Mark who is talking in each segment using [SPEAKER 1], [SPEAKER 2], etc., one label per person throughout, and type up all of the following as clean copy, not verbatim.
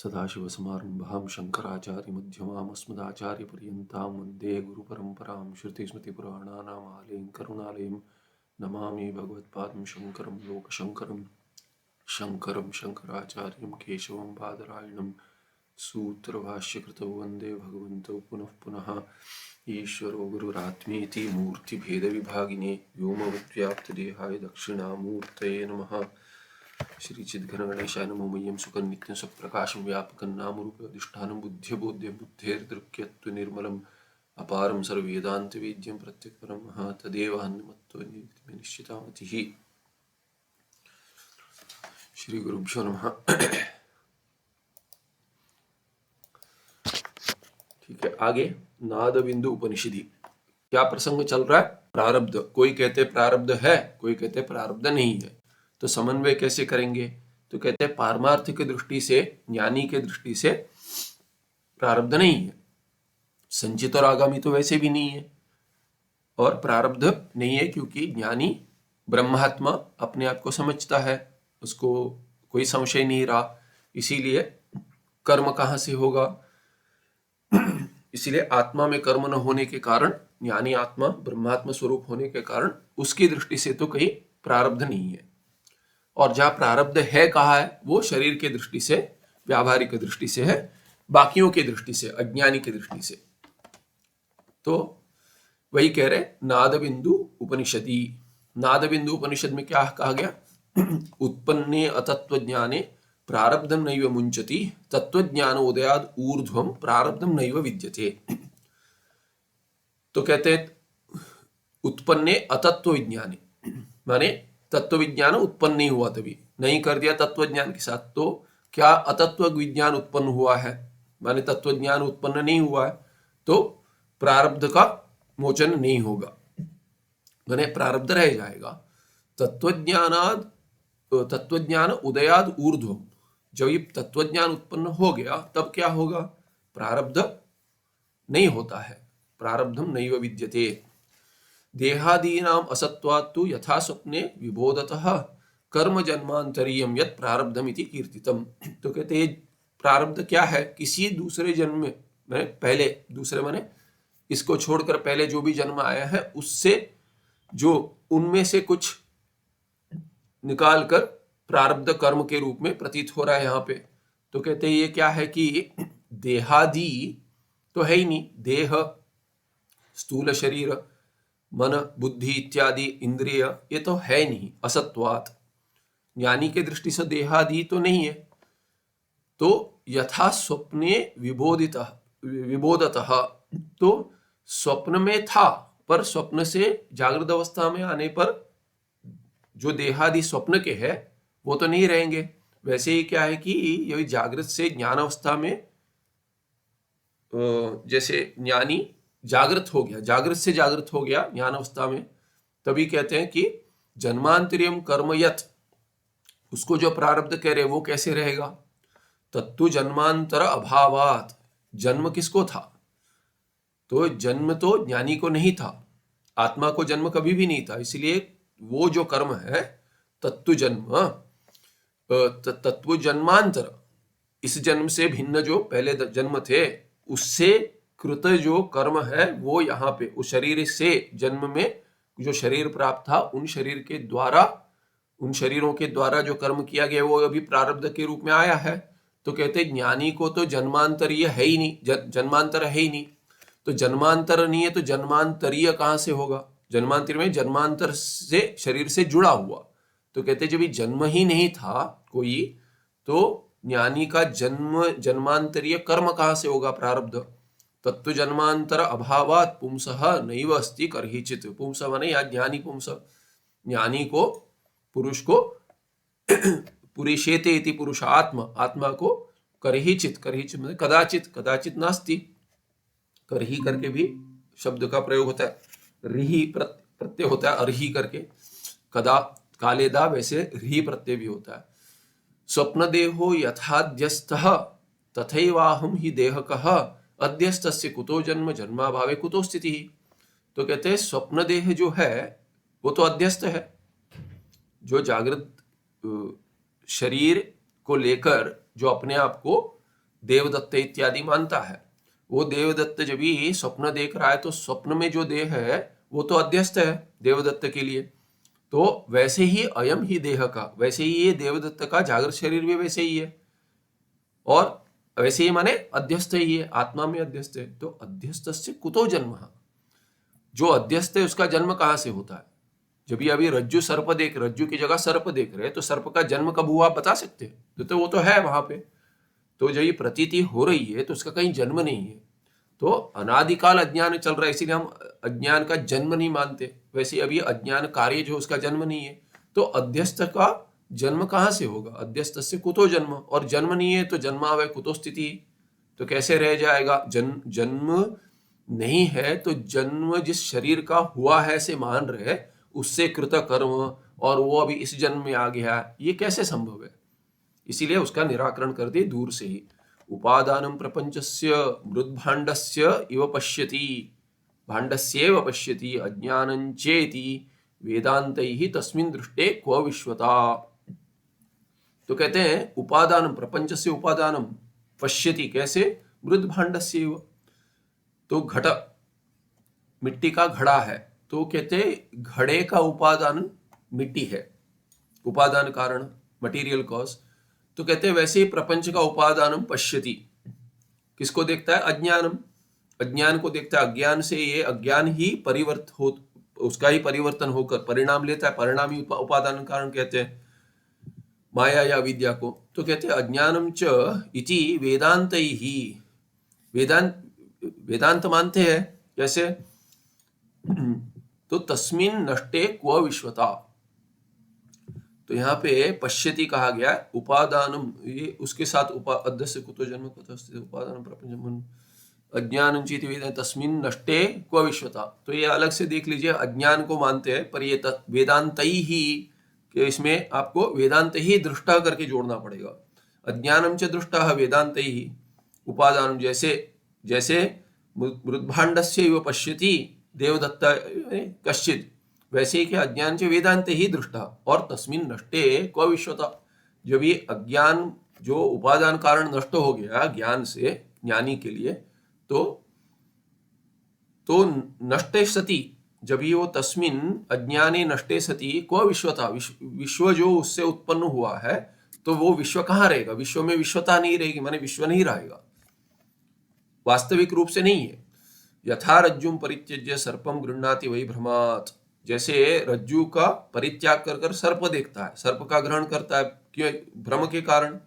[SPEAKER 1] सदाशिवसमारम्भां शङ्कराचार्यमध्यमाम् अस्मदाचार्यपर्यन्तां वन्दे गुरुपरम्परां श्रुतिस्मृतिपुराणानाम् आलयं करुणालयं नमामि भगवत्पादं शङ्करं लोकशङ्करं शङ्करं शङ्कराचार्यं केशवं बादरायणं सूत्रभाष्यकृतौ वन्दे भगवन्तौ पुनः पुनः ईश्वरो गुरुरात्मेति मूर्तिभेदविभागिने व्योमवद्व्याप्तदेहाय दक्षिणामूर्तये नमः। श्री चिद्घन गणेशाय नमो मह्यं सुखं नित्यं सत्प्रकाशं व्यापकं नामरूपाधिष्ठानं बुद्ध्यबोध्यं बुद्धेर्दृक्यत्व निर्मलम् अपारं सर्ववेदान्तवेद्यं प्रत्यक्परमः तदेव हन्मत्वं निश्चितामतिः। श्री गुरुभ्यो नमः। ठीक है, आगे नाद बिंदु उपनिषदि क्या प्रसंग चल रहा है? प्रारब्ध। कोई कहते प्रारब्ध है, कोई कहते प्रारब्ध नहीं है। तो समन्वय कैसे करेंगे? तो कहते हैं पारमार्थिक दृष्टि से, ज्ञानी के दृष्टि से प्रारब्ध नहीं है। संचित और आगामी तो वैसे भी नहीं है, और प्रारब्ध नहीं है क्योंकि ज्ञानी ब्रह्मात्मा अपने आप को समझता है, उसको कोई संशय नहीं रहा। इसीलिए कर्म कहाँ से होगा? इसीलिए आत्मा में कर्म न होने के कारण, ज्ञानी आत्मा ब्रह्मात्मा स्वरूप होने के कारण उसकी दृष्टि से तो कहीं प्रारब्ध नहीं है। और जहां प्रारब्ध है कहा है, वो शरीर के दृष्टि से, व्यावहारिक दृष्टि से है, बाकियों की दृष्टि से, अज्ञानी की दृष्टि से। तो वही कह रहे नाद बिंदु उपनिषदि। नाद बिंदु उपनिषद में क्या कहा गया? उत्पन्ने अतत्व ज्ञाने प्रारब्धम नैव मुंचति तत्वज्ञान उदयाद ऊर्ध्वम प्रारब्धम नैव विद्यते। तो कहते हैं उत्पन्ने अतत्व विज्ञाने, माने तत्व विज्ञान उत्पन्न नहीं हुआ, तभी नहीं कर दिया तत्व ज्ञान के साथ, तो क्या अतत्व विज्ञान उत्पन्न हुआ है? माने तत्व ज्ञान उत्पन्न नहीं हुआ है तो प्रारब्ध का मोचन नहीं होगा, माने प्रारब्ध रह जाएगा। तत्वज्ञान उदयाद ऊर्ध्वम, जब ये तत्वज्ञान उत्पन्न हो गया तब क्या होगा? प्रारब्ध नहीं होता है, प्रारब्धम नैव विद्यते। देहादीनाम असत्वात्तु यथा स्वप्ने विबोधतः कर्म जन्मांतरीयम यत् प्रारब्धम इति कीर्तितम। तो कहते हैं प्रारब्ध क्या है? किसी दूसरे जन्म में, पहले, दूसरे माने इसको छोड़कर पहले जो भी जन्म आया है उससे जो उनमें से कुछ निकाल कर प्रारब्ध कर्म के रूप में प्रतीत हो रहा है यहाँ पे। तो कहते हैं ये क्या है कि देहादि तो है ही नहीं, देह, स्थूल शरीर, मन, बुद्धि इत्यादि इंद्रिय, ये तो है नहीं, असत्वात। ज्ञानी के दृष्टि से देहादि तो नहीं है। तो यथा स्वप्ने विबोधतः, तो स्वप्न में था, पर स्वप्न से जागृत अवस्था में आने पर जो देहादि स्वप्न के है वो तो नहीं रहेंगे। वैसे ही क्या है कि यही जागृत से ज्ञान अवस्था में, जैसे ज्ञानी जागृत हो गया, जागृत से जागृत हो गया ज्ञान अवस्था में, तभी कहते हैं कि जन्मांतरियम कर्मयत, उसको जो प्रारब्ध कह रहे वो कैसे रहेगा? तत्तु जन्मांतर अभावात, जन्म किसको था? तो जन्म तो ज्ञानी को नहीं था, आत्मा को जन्म कभी भी नहीं था। इसलिए वो जो कर्म है तत्तु जन्म, तत्व जन्मांतर, इस जन्म से भिन्न जो पहले जन्म थे उससे कृत जो कर्म है वो यहाँ पे उस शरीर से जन्म में जो शरीर प्राप्त था उन शरीर के द्वारा, उन शरीरों के द्वारा जो कर्म किया गया वो अभी प्रारब्ध के रूप में आया है। तो कहते ज्ञानी को तो जन्मांतरीय है ही नहीं, जन्मांतर है ही नहीं। तो जन्मांतर नहीं है तो जन्मांतरीय कहाँ से होगा? जन्मांतर में जन्मांतर से शरीर से जुड़ा हुआ। तो कहते जब जन्म ही नहीं था कोई, तो ज्ञानी का जन्मांतरीय कर्म कहाँ से होगा? प्रारब्ध। तत्व जन्मांतर अभावात पुंसः नैव अस्ति कर्हिचित। पुंस माने या ज्ञानी पुंस, ज्ञानी को, पुरुष को पुरुषेते इति पुरुषात्मा, आत्मा को कर्हिचित, कर्हिचित मतलब कदाचित, कदाचित नास्ति, करही करके भी शब्द का प्रयोग होता है, रिही प्रत्यय होता है अर्ही करके, कदा कालेदा वैसे रिही प्रत्यय भी होता है। स्वप्न देहो यथाद्यस्तः तथैवाहम ही देहकः अध्यस्तस्य कुतो जन्म जन्माभावे कुतो स्थिति। तो कहते हैं स्वप्न देह जो है वो तो अध्यस्त है, जो जागृत शरीर को लेकर जो अपने आप को देवदत्त इत्यादि मानता है। वो देवदत्त जब भी स्वप्न देख रहा है तो स्वप्न में जो देह है वो तो अध्यस्त है देवदत्त के लिए। तो वैसे ही अयम ही देह का, वैसे ही ये देवदत्त का जागृत शरीर भी वैसे ही है, और वैसे ही माने अध्यस्त ही है, आत्मा में अध्यस्त है। तो अध्यस्त से कुतो जन्म, जो अध्यस्त है उसका जन्म कहां से होता है? जब भी अभी रज्जु सर्प देख, रज्जु की जगह सर्प देख रहे हैं, तो सर्प का जन्म कब हुआ आप बता सकते हैं? तो वो तो है वहां पे। तो जब ये प्रतीति हो रही है तो उसका कहीं जन्म नहीं है। तो अनादिकाल अज्ञान चल रहा है, इसीलिए हम अज्ञान का जन्म नहीं मानते। वैसे अभी अज्ञान कार्य जो उसका जन्म नहीं है, तो अध्यस्त का जन्म कहां से होगा? अध्यस्त से कुतो जन्म, और जन्म नहीं है तो जन्मावय कुतो स्थिति, तो कैसे रह जाएगा? जन्म नहीं है तो जन्म जिस शरीर का हुआ है से मान रहे, उससे कृत कर्म, और वो अभी इस जन्म में आ गया, ये कैसे संभव है? इसीलिए उसका निराकरण कर दे दूर से ही। उपादानम प्रपंचस्य मृद्भाण्डस्य इव पश्यति, भाण्डस्येव पश्यति अज्ञानं चेति वेदान्तैः तस्मिन् दृष्टे क्व विश्वता। तो कहते हैं उपादानम, प्रपंचस्य उपादानम पश्यति, कैसे? मृद्भाण्डस्यैव। तो घट, मिट्टी का घड़ा है, तो कहते घड़े का उपादान मिट्टी है, उपादान कारण, मटीरियल कॉज। तो कहते हैं वैसे ही प्रपंच का उपादानम पश्यति, किसको देखता है? अज्ञानम, अज्ञान को देखता है। अज्ञान से ये अज्ञान ही उसका ही परिवर्तन होकर परिणाम लेता है, परिणाम ही उपादान कारण कहते हैं माया या विद्या को। तो कहते हैं अज्ञानम च इति वेदांत ही, वेदांत मानते हैं कैसे? तो तस्मिन् नष्टे क्व विश्वता। तो यहाँ पे पश्यति कहा गया, उपादानम, ये उसके साथ अध्यस्य कुतो जन्म कुतो स्थिति उपादानम प्रपंचम अज्ञानं चेति वेदांत तस्मिन् नष्टे क्व विश्वता। तो ये अलग से देख लीजिए, अज्ञान को मानते हैं, पर ये वेदांतई ही, कि इसमें आपको वेदांत ही दृष्टा करके जोड़ना पड़ेगा। अज्ञानम च दृष्टा वेदांतई ही उपादानम, जैसे मृद्भाण्डस्य इव पश्यति देवदत्त कश्चित्, वैसे ही कि अज्ञान से वेदांत ही दृष्टा, और तस्मिन् नष्टे क्व विश्वता। जब ये अज्ञान जो उपादान कारण नष्ट हो गया ज्ञान से, ज्ञानी के लिए, तो नष्टे सति, जब ये वो तस्मिन् अज्ञाने नष्टे सति क्व विश्वता, विश्व जो उससे उत्पन्न हुआ है, तो वो विश्व कहाँ रहेगा? विश्व में विश्वता नहीं रहेगी, माने विश्व नहीं रहेगा, वास्तविक रूप से नहीं है। यथा रज्जुम परित्यज्य सर्पम गृह्णाति वही भ्रमात्, जैसे रज्जु का परित्याग कर कर सर्प देखता है, सर्प का ग्रहण करता है, क्यों? भ्रम के कारण।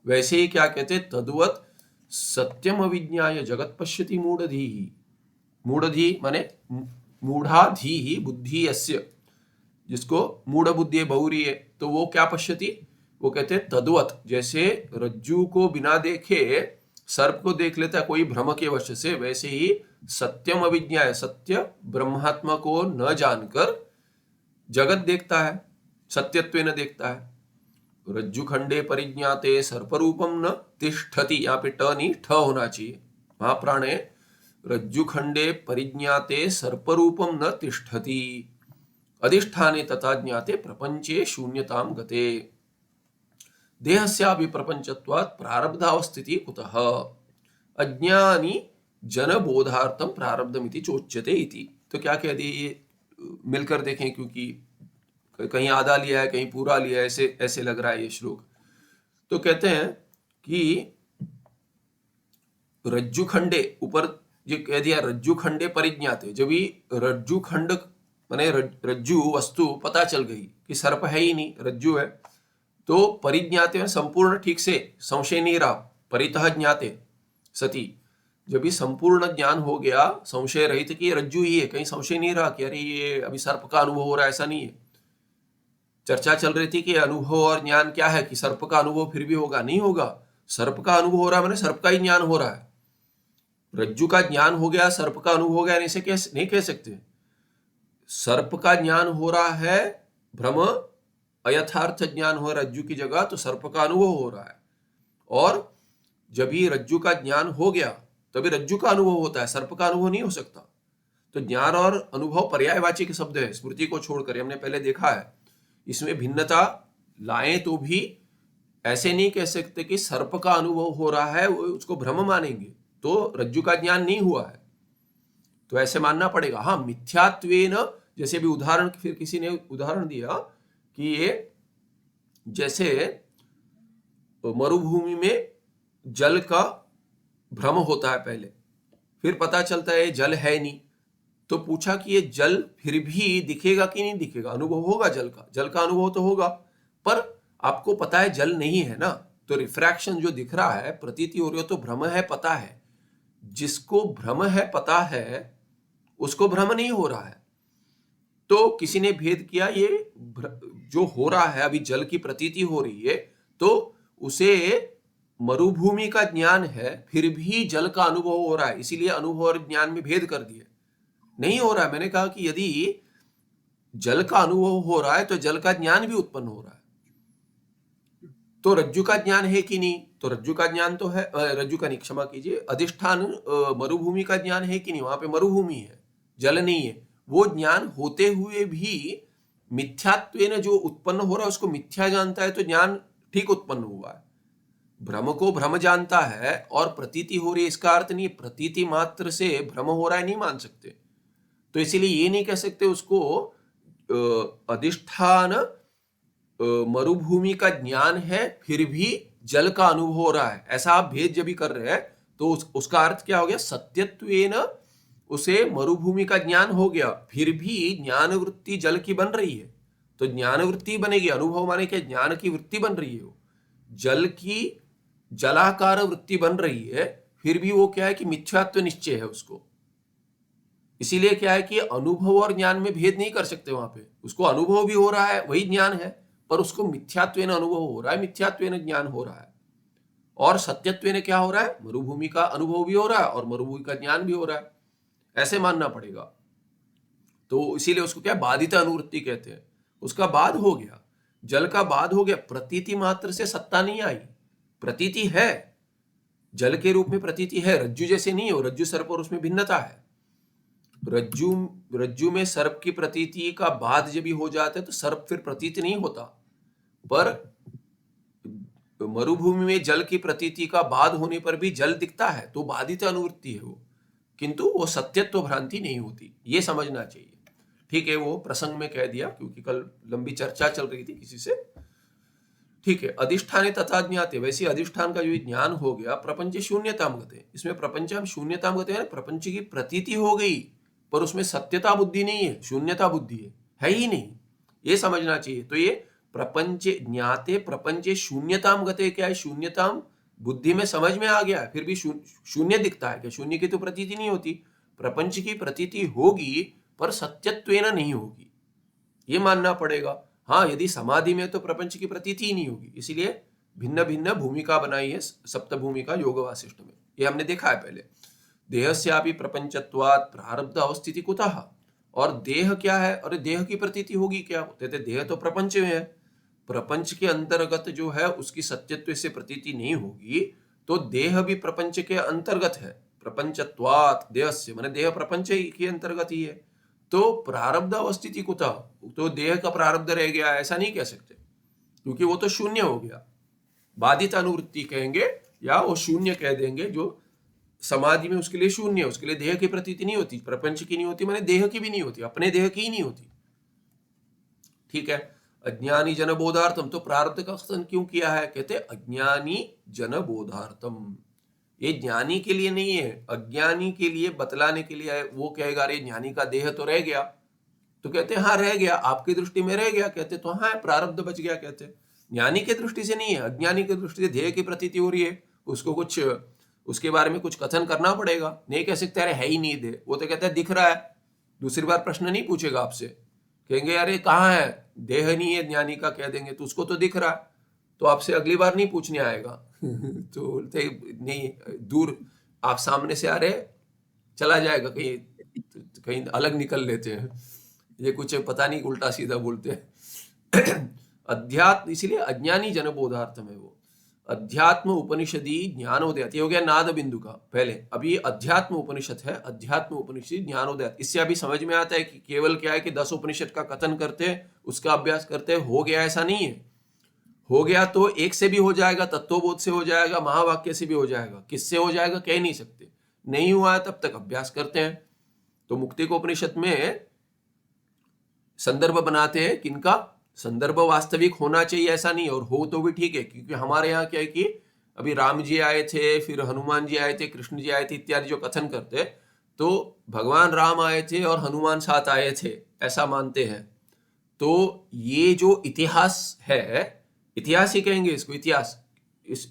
[SPEAKER 1] वैसे ही क्या कहते? तद्वत् सत्यम अविज्ञाय जगत पश्यति मूढ़धी, मूढ़धी माने मूढ़ाधी ही बुद्धि यस्य, जिसको मूढ़ बुद्धि बहुरी है, तो वो क्या पश्यति? वो कहते तद्वत्, जैसे रज्जु को बिना देखे सर्प को देख लेता है कोई भ्रम के वश से, वैसे ही सत्यम अविज्ञाय, सत्य ब्रह्मात्मा को न जानकर जगत देखता है, सत्यत्व न देखता है। रज्जु खंडे परिज्ञाते सर्परूपम न तिष्ठति, यहाँ पे ट नहीं ठ होना चाहिए, महाप्राण है। रज्जु खंडे परिज्ञाते सर्परूपम न तिष्ठति अधिष्ठाने तथा ज्ञाते प्रपंचे शून्यताम गते देहस्यापि प्रपंचत्वात् प्रारब्धावस्थिति कुतः अज्ञानी जनबोधार्थम प्रारब्धमिति चोच्यते इति। तो क्या कह दिए, मिलकर देखें, क्योंकि कहीं आधा लिया है कहीं पूरा लिया है, ऐसे लग रहा है ये श्लोक। तो कहते हैं कि रज्जु खंडे, ऊपर जो कह दिया रज्जु खंडे परिज्ञाते, जब भी रज्जु खंड माने रज्जु वस्तु पता चल गई कि सर्प है ही नहीं, रज्जु है, तो परिज्ञाते में संपूर्ण ठीक से संशय नहीं रहा, परितः ज्ञाते सती, जब भी संपूर्ण ज्ञान हो गया संशय रहित कि रज्जु ही है, कहीं संशय नहीं रहा कि अरे ये अभी सर्प का अनुभव हो रहा है, ऐसा नहीं है। चर्चा चल रही थी कि अनुभव और ज्ञान क्या है, कि सर्प का अनुभव फिर भी होगा, नहीं होगा। सर्प का अनुभव हो रहा है मैंने सर्प का ही ज्ञान हो रहा है, रज्जु का ज्ञान हो गया सर्प का अनुभव हो गया, ऐसे नहीं कह सकते। सर्प का ज्ञान हो रहा है, भ्रम अयथार्थ ज्ञान हो रज्जु की जगह, तो सर्प का अनुभव हो रहा है। और जब ही रज्जु का ज्ञान हो गया तभी रज्जु का अनुभव होता है, सर्प का अनुभव नहीं हो सकता। तो ज्ञान और अनुभव पर्यायवाची के शब्द है, स्मृति को छोड़कर, हमने पहले देखा है। इसमें भिन्नता लाएं तो भी ऐसे नहीं कह सकते कि सर्प का अनुभव हो रहा है उसको भ्रम मानेंगे तो रज्जु का ज्ञान नहीं हुआ है, तो ऐसे मानना पड़ेगा। हाँ, मिथ्यात्वेन, जैसे भी उदाहरण, फिर किसी ने उदाहरण दिया कि ये जैसे मरुभूमि में जल का भ्रम होता है पहले, फिर पता चलता है जल है नहीं, तो पूछा कि ये जल फिर भी दिखेगा कि नहीं दिखेगा, अनुभव होगा जल का अनुभव तो होगा, पर आपको पता है जल नहीं है ना, तो रिफ्रैक्शन जो दिख रहा है, प्रतीति हो रही हो, तो भ्रम है, पता है। जिसको भ्रम है, पता है, उसको भ्रम नहीं हो रहा है। तो किसी ने भेद किया, ये जो हो रहा है अभी जल की प्रतीति हो रही है, तो उसे मरुभूमि का ज्ञान है, फिर भी जल का अनुभव हो रहा है, इसीलिए अनुभव और ज्ञान में भेद कर दिए। नहीं हो रहा है। मैंने कहा कि यदि जल का अनुभव हो रहा है तो जल का ज्ञान भी उत्पन्न हो रहा है, तो रज्जु का ज्ञान है कि नहीं, तो रज्जु का ज्ञान तो है, रज्जु का नहीं, क्षमा कीजिए, अधिष्ठान मरुभूमि का ज्ञान है कि नहीं, वहां पे मरुभूमि है, जल नहीं है। वो ज्ञान होते हुए भी मिथ्यात्वेन जो उत्पन्न हो रहा है उसको मिथ्या जानता है, तो ज्ञान ठीक उत्पन्न हुआ है। भ्रम को भ्रम जानता है और प्रतीति हो रही है, इसका अर्थ नहीं प्रतीति मात्र से भ्रम हो रहा है नहीं मान सकते। तो इसीलिए ये नहीं कह सकते उसको अधिष्ठान मरुभूमि का ज्ञान है फिर भी जल का अनुभव हो रहा है, ऐसा आप भेद जब भी कर रहे हैं तो उसका अर्थ क्या हो गया, सत्यत्वेन उसे मरुभूमि का ज्ञान हो गया, फिर भी ज्ञान वृत्ति जल की बन रही है, तो ज्ञान वृत्ति बनेगी, अनुभव माने क्या, ज्ञान की वृत्ति बन रही है, वो जल की जलाकार वृत्ति बन रही है, फिर भी वो क्या है कि मिथ्यात्व निश्चय है उसको। इसीलिए क्या है कि अनुभव और ज्ञान में भेद नहीं कर सकते, वहां पे उसको अनुभव भी हो रहा है, वही ज्ञान है, पर उसको मिथ्यात्वेन अनुभव हो रहा है, मिथ्यात्वेन ज्ञान हो रहा है, और सत्यत्वेन क्या हो रहा है, मरुभूमि का अनुभव भी हो रहा है और मरुभूमि का ज्ञान भी हो रहा है, ऐसे मानना पड़ेगा। तो इसीलिए उसको क्या बाधित अनुवृत्ति कहते हैं। उसका बाद हो गया, जल का बाद हो गया, प्रतीति मात्र से सत्ता नहीं आई, प्रतीति है, जल के रूप में प्रतीति है, रज्जु जैसे नहीं हो, रज्जु सर्प और उसमें भिन्नता है। रज्जु में सर्प की प्रतीति का बाद जब भी हो जाता है तो सर्प फिर प्रतीति नहीं होता, पर मरुभूमि में जल की प्रतीति का बाद होने पर भी जल दिखता है, तो बाधित अनुवृत्ति है वो, किंतु वो सत्यत्व भ्रांति नहीं होती, ये समझना चाहिए। ठीक है, वो प्रसंग में कह दिया क्योंकि कल लंबी चर्चा चल रही थी किसी से। ठीक है, अधिष्ठाने तथा ज्ञाते, वैसे अधिष्ठान का जो ज्ञान हो गया, प्रपंच शून्यताम गते, इसमें प्रपंच हम शून्यताम गते हैं, प्रपंच की प्रतीति हो गई पर उसमें सत्यता बुद्धि नहीं है, शून्यता बुद्धि है ही नहीं, ये समझना चाहिए। तो ये प्रपंच ज्ञाते प्रपंचे शून्यताम गते, क्या है, शून्यताम बुद्धि में समझ में आ गया है, फिर भी शून्य दिखता है, क्या शून्य की तो प्रतीति नहीं होती, प्रपंच की प्रतीति होगी पर सत्यत्वेन नहीं होगी, ये मानना पड़ेगा। हाँ, यदि समाधि में तो प्रपंच की प्रतीति ही नहीं होगी, इसीलिए भिन्न भिन्न भूमिका बनाई है सप्त भूमिका योग वासिष्ठ में, ये हमने देखा है पहले। देहस्यापि प्रपंचत्वात् प्रारब्ध अवस्थिति कुतः, और देह क्या है, अरे देह की प्रतीति होगी क्या, कहते देह तो प्रपंच में है, प्रपंच के अंतर्गत जो है उसकी सत्यत्व से प्रतीति नहीं होगी, तो देह भी प्रपंच के अंतर्गत है, प्रपंचत्वात् देहस्य माने देह प्रपंच के अंतर्गत ही है, तो प्रारब्ध अवस्थिति कुतः, तो देह का प्रारब्ध रह गया, ऐसा नहीं कह सकते क्योंकि वो तो शून्य हो गया, बाधित अनुवृत्ति कहेंगे या वो शून्य कह देंगे, जो समाधि में उसके लिए शून्य, उसके लिए देह की प्रतीति नहीं होती, प्रपंच की नहीं होती, माने देह की भी नहीं होती, अपने देह की ही नहीं होती। ठीक है, अज्ञानी जन बोधार्थम, तो प्रारब्ध का कथन क्यों किया है, कहते अज्ञानी जन बोधार्थम, ये ज्ञानी के लिए नहीं है, अज्ञानी के लिए बतलाने के लिए है। वो कहेगा अरे ज्ञानी का देह तो रह गया, तो कहते हाँ रह गया, आपकी दृष्टि में रह गया, कहते तो हाँ प्रारब्ध बच गया, कहते ज्ञानी की दृष्टि से नहीं है, अज्ञानी की दृष्टि से देह की प्रतीति हो रही है, उसको कुछ उसके बारे में कुछ कथन करना पड़ेगा, नहीं कह सकते अरे है ही नहीं देह, वो तो कहता है दिख रहा है, दूसरी बार प्रश्न नहीं पूछेगा आपसे, कहेंगे अरे कहाँ है, देह नहीं है ज्ञानी का, कह देंगे तो उसको तो दिख रहा है, तो आपसे अगली बार नहीं पूछने आएगा तो बोलते नहीं, दूर आप सामने से आ रहे, चला जाएगा कहीं, कहीं अलग निकल लेते हैं, ये कुछ पता नहीं उल्टा सीधा बोलते हैं अध्यात्म, इसीलिए अज्ञानी जन बोधार्थम है वो, अध्यात्म उपनिषदी ज्ञानोदय, ये हो गया नाद बिंदु का पहले, अभी अध्यात्म उपनिषद है, अध्यात्म उपनिषद ज्ञानोदय, इससे अभी समझ में आता है कि केवल क्या है कि 10 उपनिषद का कथन करते हैं, उसका अभ्यास करते हैं, हो गया, ऐसा नहीं है। हो गया तो एक से भी हो जाएगा, तत्वबोध से हो जाएगा, महावाक्य से भी हो जाएगा, किससे हो जाएगा कह नहीं सकते। नहीं हुआ है तब तक अभ्यास करते हैं। तो मुक्ति को उपनिषद में संदर्भ बनाते हैं, किनका संदर्भ वास्तविक होना चाहिए ऐसा नहीं, और हो तो भी ठीक है, क्योंकि हमारे यहाँ क्या है कि अभी राम जी आए थे, फिर हनुमान जी आए थे, कृष्ण जी आए थे इत्यादि जो कथन करते, तो भगवान राम आए थे और हनुमान साथ आए थे ऐसा मानते हैं। तो ये जो इतिहास है, इतिहास ही कहेंगे इसको, इतिहास इस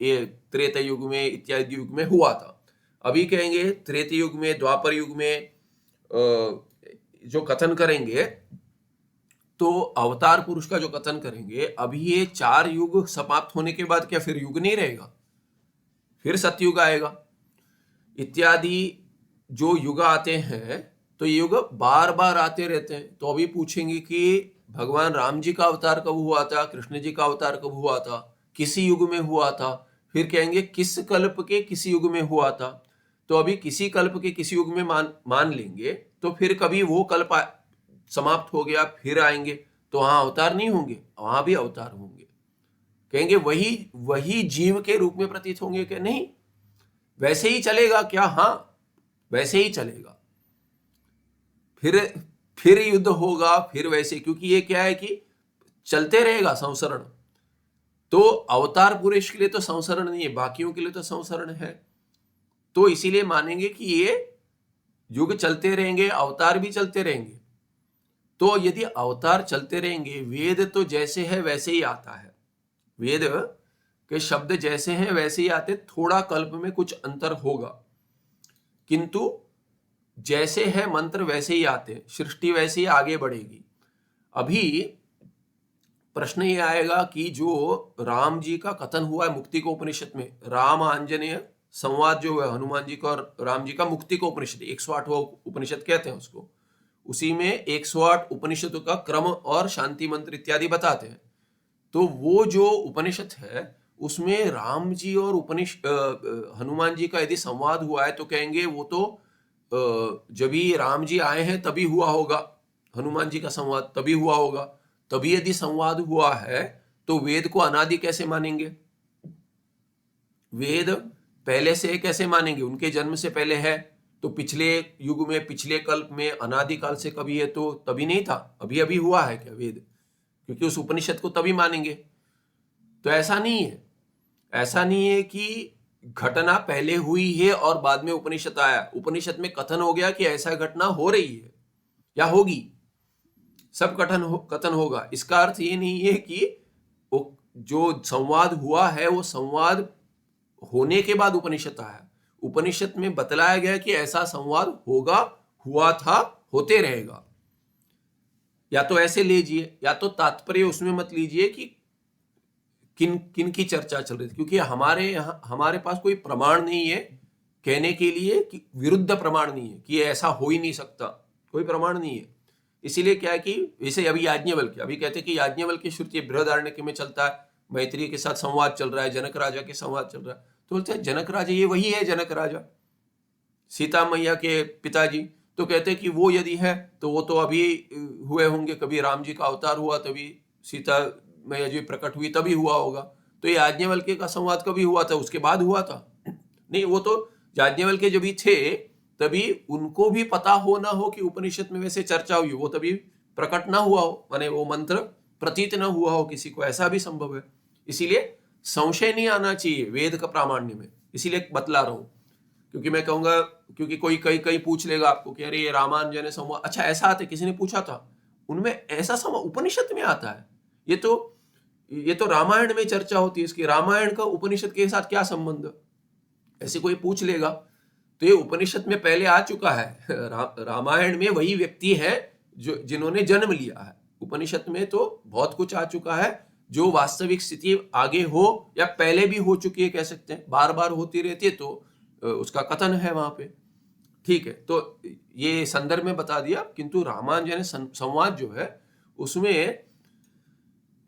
[SPEAKER 1] ये त्रेता युग में इत्यादि युग में हुआ था। अभी कहेंगे त्रेता युग में, द्वापर युग में जो कथन करेंगे, तो अवतार पुरुष का जो कथन करेंगे, अभी ये 4 युग समाप्त होने के बाद क्या फिर युग नहीं रहेगा, फिर सतयुग आएगा इत्यादि जो युग आते हैं, तो ये युग बार बार आते रहते हैं। तो अभी पूछेंगे कि भगवान राम जी का अवतार कब हुआ था, कृष्ण जी का अवतार कब हुआ था, किसी युग में हुआ था, फिर कहेंगे किस कल्प के किसी युग में हुआ था। तो अभी किसी कल्प के किसी युग में मान लेंगे, तो फिर कभी वो कल्प समाप्त हो गया फिर आएंगे, तो वहां अवतार नहीं होंगे, वहां भी अवतार होंगे। कहेंगे वही जीव के रूप में प्रतीत होंगे क्या, नहीं वैसे ही चलेगा क्या, हाँ वैसे ही चलेगा, फिर युद्ध होगा, फिर वैसे, क्योंकि ये क्या है कि चलते रहेगा संसरण। तो अवतार पुरुष के लिए तो संसरण नहीं है, बाकियों के लिए तो संसरण है। तो इसीलिए मानेंगे कि ये युग चलते रहेंगे, अवतार भी चलते रहेंगे। तो यदि अवतार चलते रहेंगे, वेद तो जैसे है वैसे ही आता है, वेद के शब्द जैसे हैं वैसे ही आते, थोड़ा कल्प में कुछ अंतर होगा, किंतु जैसे है मंत्र वैसे ही आते, सृष्टि वैसे ही आगे बढ़ेगी। अभी प्रश्न ये आएगा कि जो राम जी का कथन हुआ है मुक्ति को उपनिषद में, राम आंजनेय संवाद जो है हनुमान जी का और राम जी का, मुक्ति को उपनिषद 108वां उपनिषद कहते हैं उसको, उसी में 108 उपनिषदों का क्रम और शांति मंत्र इत्यादि बताते हैं। तो वो जो उपनिषद है उसमें राम जी और हनुमान जी का यदि संवाद हुआ है, तो कहेंगे वो तो जब ही राम जी आए हैं तभी हुआ होगा, हनुमान जी का संवाद तभी हुआ होगा। तभी यदि संवाद हुआ है तो वेद को अनादि कैसे मानेंगे, वेद पहले से कैसे मानेंगे, उनके जन्म से पहले है, तो पिछले युग में, पिछले कल्प में, अनादि काल से कभी है, तो तभी नहीं था, अभी अभी हुआ है क्या वेद, क्योंकि उस उपनिषद को तभी मानेंगे। तो ऐसा नहीं है, ऐसा नहीं है कि घटना पहले हुई है और बाद में उपनिषद आया, उपनिषद में कथन हो गया कि ऐसा घटना हो रही है या होगी, सब कथन होगा। इसका अर्थ ये नहीं है कि वो जो संवाद हुआ है वो संवाद होने के बाद उपनिषद आया, उपनिषद में बतलाया गया कि ऐसा संवाद होगा, हुआ था, होते रहेगा। या तो ऐसे लीजिए, या तो तात्पर्य उसमें मत लीजिए कि किन किन की चर्चा चल रही थी, क्योंकि हमारे पास कोई प्रमाण नहीं है कहने के लिए, कि विरुद्ध प्रमाण नहीं है कि ऐसा हो ही नहीं सकता, कोई प्रमाण नहीं है। इसीलिए क्या है कि जैसे अभी याज्ञवल्क्य, अभी कहते हैं कि याज्ञवल्क्य श्रुति बृहदारण्यक में चलता है, मैत्री के साथ संवाद चल रहा है, जनक राजा के संवाद चल रहा है, तो बोलते हैं जनक राजा ये वही है, जनक राजा सीता मैया के पिताजी, तो कहते हैं कि वो यदि है तो वो तो अभी हुए होंगे, कभी राम जी का अवतार हुआ तभी सीता मैया जी प्रकट हुई तभी हुआ होगा। तो ये याज्ञवल्क्य का संवाद कभी हुआ था, उसके बाद हुआ था नहीं, वो तो याज्ञवल्क्य जब भी थे तभी उनको भी पता हो ना हो कि उपनिषद में वैसे चर्चा हुई, वो तभी प्रकट ना हुआ हो, माने वो मंत्र प्रतीत ना हुआ हो किसी को, ऐसा भी संभव है। इसीलिए संशय नहीं आना चाहिए वेद का प्रामाण्य में, इसीलिए बतला रहा हूं, क्योंकि मैं कहूंगा, क्योंकि कोई कहीं कहीं पूछ लेगा आपको कि अरे ये रामानुजन संवाद, अच्छा ऐसा आता है, किसी ने पूछा था, उनमें ऐसा संवाद उपनिषद में आता है, ये तो रामायण में चर्चा होती है इसकी, रामायण का उपनिषद के साथ क्या संबंध, ऐसे कोई पूछ लेगा। तो ये उपनिषद में पहले आ चुका है, रामायण में वही व्यक्ति है जो जिन्होंने जन्म लिया है, उपनिषद में तो बहुत कुछ आ चुका है, जो वास्तविक स्थिति आगे हो या पहले भी हो चुकी है कह सकते हैं, बार बार होती रहती है, तो उसका कथन है वहां पे, ठीक है। तो ये संदर्भ में बता दिया, किंतु रामानुजन संवाद जो है उसमें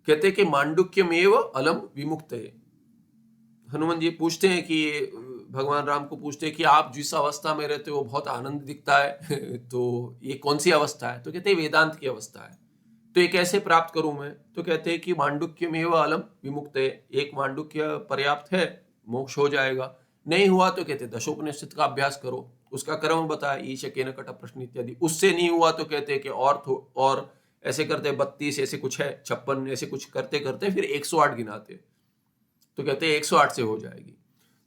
[SPEAKER 1] कहते कि मांडुक्यमेव अलम विमुक्त है। हनुमान जी पूछते हैं कि भगवान राम को पूछते हैं कि आप जिस अवस्था में रहते हो बहुत आनंद दिखता है तो ये कौन सी अवस्था है, तो कहते हैं वेदांत की अवस्था है। तो ये कैसे प्राप्त करूं मैं? तो कहते हैं कि मांडुक्यमेव अलम विमुक्ते, एक मांडुक्य पर्याप्त है, मोक्ष हो जाएगा। नहीं हुआ तो कहते दशोपनिषद का अभ्यास करो, उसका क्रम बताया, ईश केन कट प्रश्न इत्यादि। उससे नहीं हुआ तो कहते हैं कि और ऐसे करते 32 ऐसे कुछ है, 56 ऐसे कुछ करते करते फिर 108 गिनाते, तो कहते हैं 108 से हो जाएगी।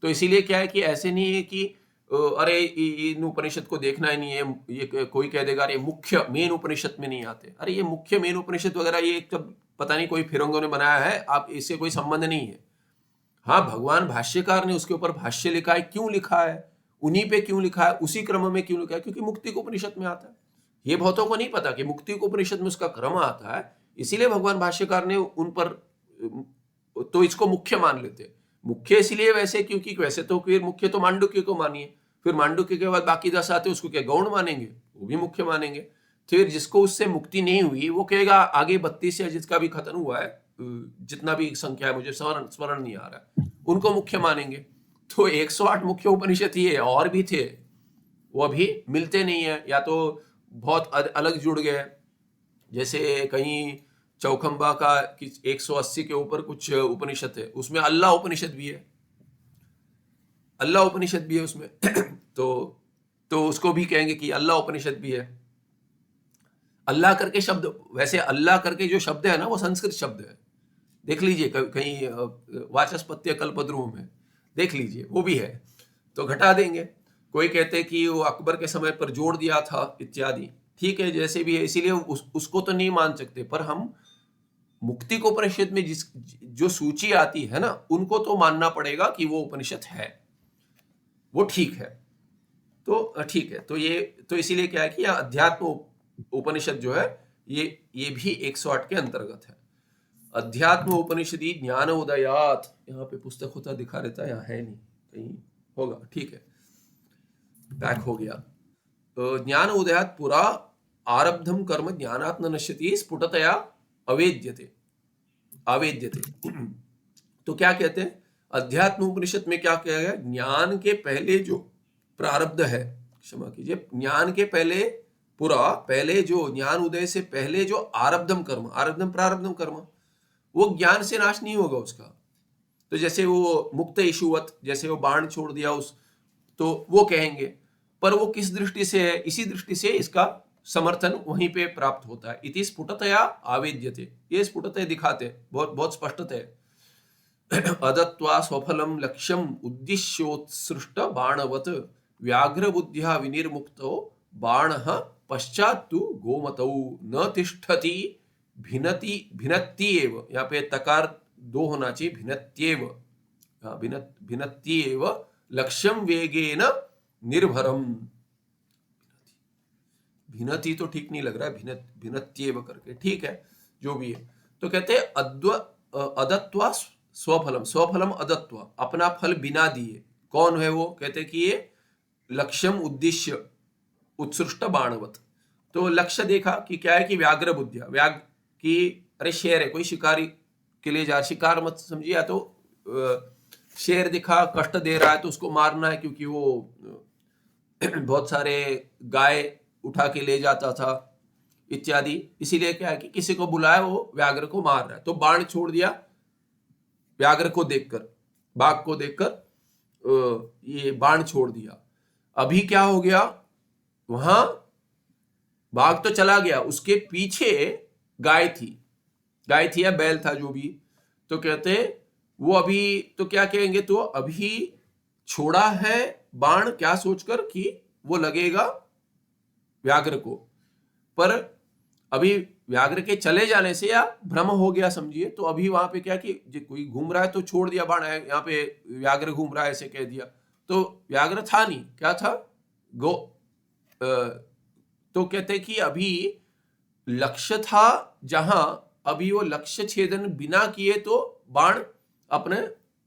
[SPEAKER 1] तो इसीलिए क्या है कि ऐसे नहीं है कि अरे इन उपनिषद को देखना ही नहीं है, ये कोई कह देगा अरे मुख्य मेन उपनिषद में नहीं आते। अरे ये मुख्य मेन उपनिषद वगैरह ये एक पता नहीं कोई फिरंगों ने बनाया है, आप इससे कोई संबंध नहीं है। हाँ, भगवान भाष्यकार ने उसके ऊपर भाष्य लिखा है, क्यों लिखा है, उन्हीं पे क्यों लिखा है, उसी क्रम में क्यों लिखा है, क्योंकि मुक्ति को उपनिषद में आता है। ये बहुतों को नहीं पता कि मुक्ति को उपनिषद में उसका क्रम आता है, इसीलिए भगवान भाष्यकार ने उन पर तो इसको मुख्य मान लेते। मुख्य इसलिए वैसे क्योंकि वैसे तो फिर मुख्य तो मांडुक्य को मानिए, फिर मांडुक्य के बाद बाकी 10 आते उसको क्या गौण मानेंगे, वो भी मुख्य मानेंगे। फिर जिसको उससे मुक्ति नहीं हुई वो कहेगा आगे 32 या जिसका भी खत्म हुआ है, जितना भी संख्या है मुझे स्मरण नहीं आ रहा, उनको मुख्य मानेंगे। तो 108 मुख्य उपनिषद ही है, और भी थे, वो अभी मिलते नहीं है, या तो बहुत अलग जुड़ गए। जैसे कहीं चौखंबा का 180 के ऊपर कुछ उपनिषद है, उसमें अल्लाह उपनिषद भी है, अल्लाह उपनिषद भी है उसमें तो उसको भी कहेंगे कि अल्लाह उपनिषद भी है। अल्लाह करके शब्द, वैसे अल्लाह करके जो शब्द है ना वो संस्कृत शब्द है, देख लीजिए कहीं वाचस्पत्य कल्पद्रुम में देख लीजिए, वो भी है, तो घटा देंगे। कोई कहते हैं कि वो अकबर के समय पर जोड़ दिया था इत्यादि, ठीक है, जैसे भी है, इसीलिए उसको तो नहीं मान सकते। पर हम मुक्ति को उपनिषद में जो सूची आती है ना, उनको तो मानना पड़ेगा कि वो उपनिषद है, वो ठीक है। तो ठीक है, तो ये तो इसीलिए क्या है कि यह अध्यात्म उपनिषद जो है ये भी 108 के अंतर्गत है। अध्यात्म उपनिषदी ज्ञान उदयात, यहाँ पे पुस्तक होता दिखा रहता है, यहाँ है नहीं, कहीं होगा, ठीक है, बैक हो गया। ज्ञान उदयात पुरा आरब्धम कर्म ज्ञानात् न नश्यति स्फुटतया अवेद्यते आवेद्यते। तो क्या कहते हैं, अध्यात्म उपनिषद में क्या कहा गया, ज्ञान के पहले जो प्रारब्ध है, क्षमा कीजिए, ज्ञान के पहले जो ज्ञान उदय से पहले जो आरब्धम कर्म, आरब्धम प्रारब्धम कर्म, वो ज्ञान से नाश नहीं होगा उसका। तो जैसे वो मुक्त इशुवत, जैसे वो बाण छोड़ दिया तो वो कहेंगे, पर वो किस दृष्टि से है, इसी दृष्टि से इसका समर्थन वहीं पे प्राप्त होता है। इति स्फुटतया आवेद्यते, ये स्फुटतया दिखाते, बहुत बहुत स्पष्टता है। अदत्वा स्वफलम लक्ष्यम उद्दिश्योत्सृष्ट बाणवत व्याघ्र बुद्ध्या विनिर्मुक्तो बाणः पश्चात्तु गोमतौ न तिष्ठति भिनत्येव, यहाँ पे तकार 2 होना चाहिए, भिनत्येव लक्ष्यम वेगेन निर्भरम। भिनति तो ठीक नहीं लग रहा है, भिनत्येव करके, ठीक है, जो भी है। तो कहते हैं अदत्वा स्वफलम, स्वफलम अदत्वा, अपना फल बिना दिए, कौन है वो, कहते कि ये लक्ष्यम उद्देश्य उत्सृष्ट बाणवत। तो लक्ष्य देखा कि क्या है कि व्याघ्र बुद्धिया, व्याघ्र की, अरे शेर है, कोई शिकारी के लिए जा, शिकार मत समझिए, या तो शेर दिखा कष्ट दे रहा है तो उसको मारना है, क्योंकि वो बहुत सारे गाय उठा के ले जाता था इत्यादि, इसीलिए क्या है कि किसी को बुलाया, वो व्याघ्र को मार रहा है, तो बाण छोड़ दिया व्याघ्र को देखकर, बाघ को देखकर ये बाण छोड़ दिया। अभी क्या हो गया, वहां बाघ तो चला गया, उसके पीछे गाय थी या बैल था, जो भी, तो कहते वो अभी, तो क्या कहेंगे, तो अभी छोड़ा है बाण क्या सोचकर कि वो लगेगा व्याघ्र को, पर अभी व्याघ्र के चले जाने से या भ्रम हो गया समझिए, तो अभी वहां पे क्या कि कोई घूम रहा है तो छोड़ दिया बाण, यहाँ पे व्याघ्र घूम रहा है ऐसे कह दिया, तो व्याघ्र था नहीं, क्या था, तो कहते कि अभी लक्ष्य था जहां, अभी वो लक्ष्य छेदन बिना किए तो बाण अपने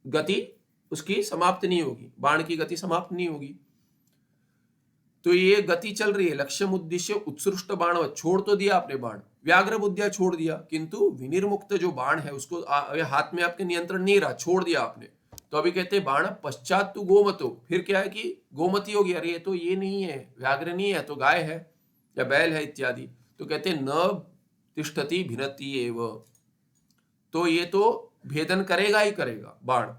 [SPEAKER 1] गति उसकी समाप्त नहीं होगी, बाण की गति समाप्त नहीं होगी। तो ये गति चल रही है, लक्ष्य उद्देश्य उत्सृष्ट बाण, छोड़ तो दिया आपने बाण, व्याघ्र बुद्धिया छोड़ दिया, किंतु विनिर्मुक्त जो बाण है उसको हाथ में आपके नियंत्रण नहीं रहा, छोड़ दिया आपने, तो अभी कहते हैं बाण पश्चात तू गोमतो, फिर क्या है कि गोमती होगी, अरे ये नहीं है, व्याघ्र नहीं है, तो गाय है या बैल है इत्यादि, तो कहते हैं न तिष्ठति भिनति एव। तो ये तो भेदन करेगा ही करेगा बाण।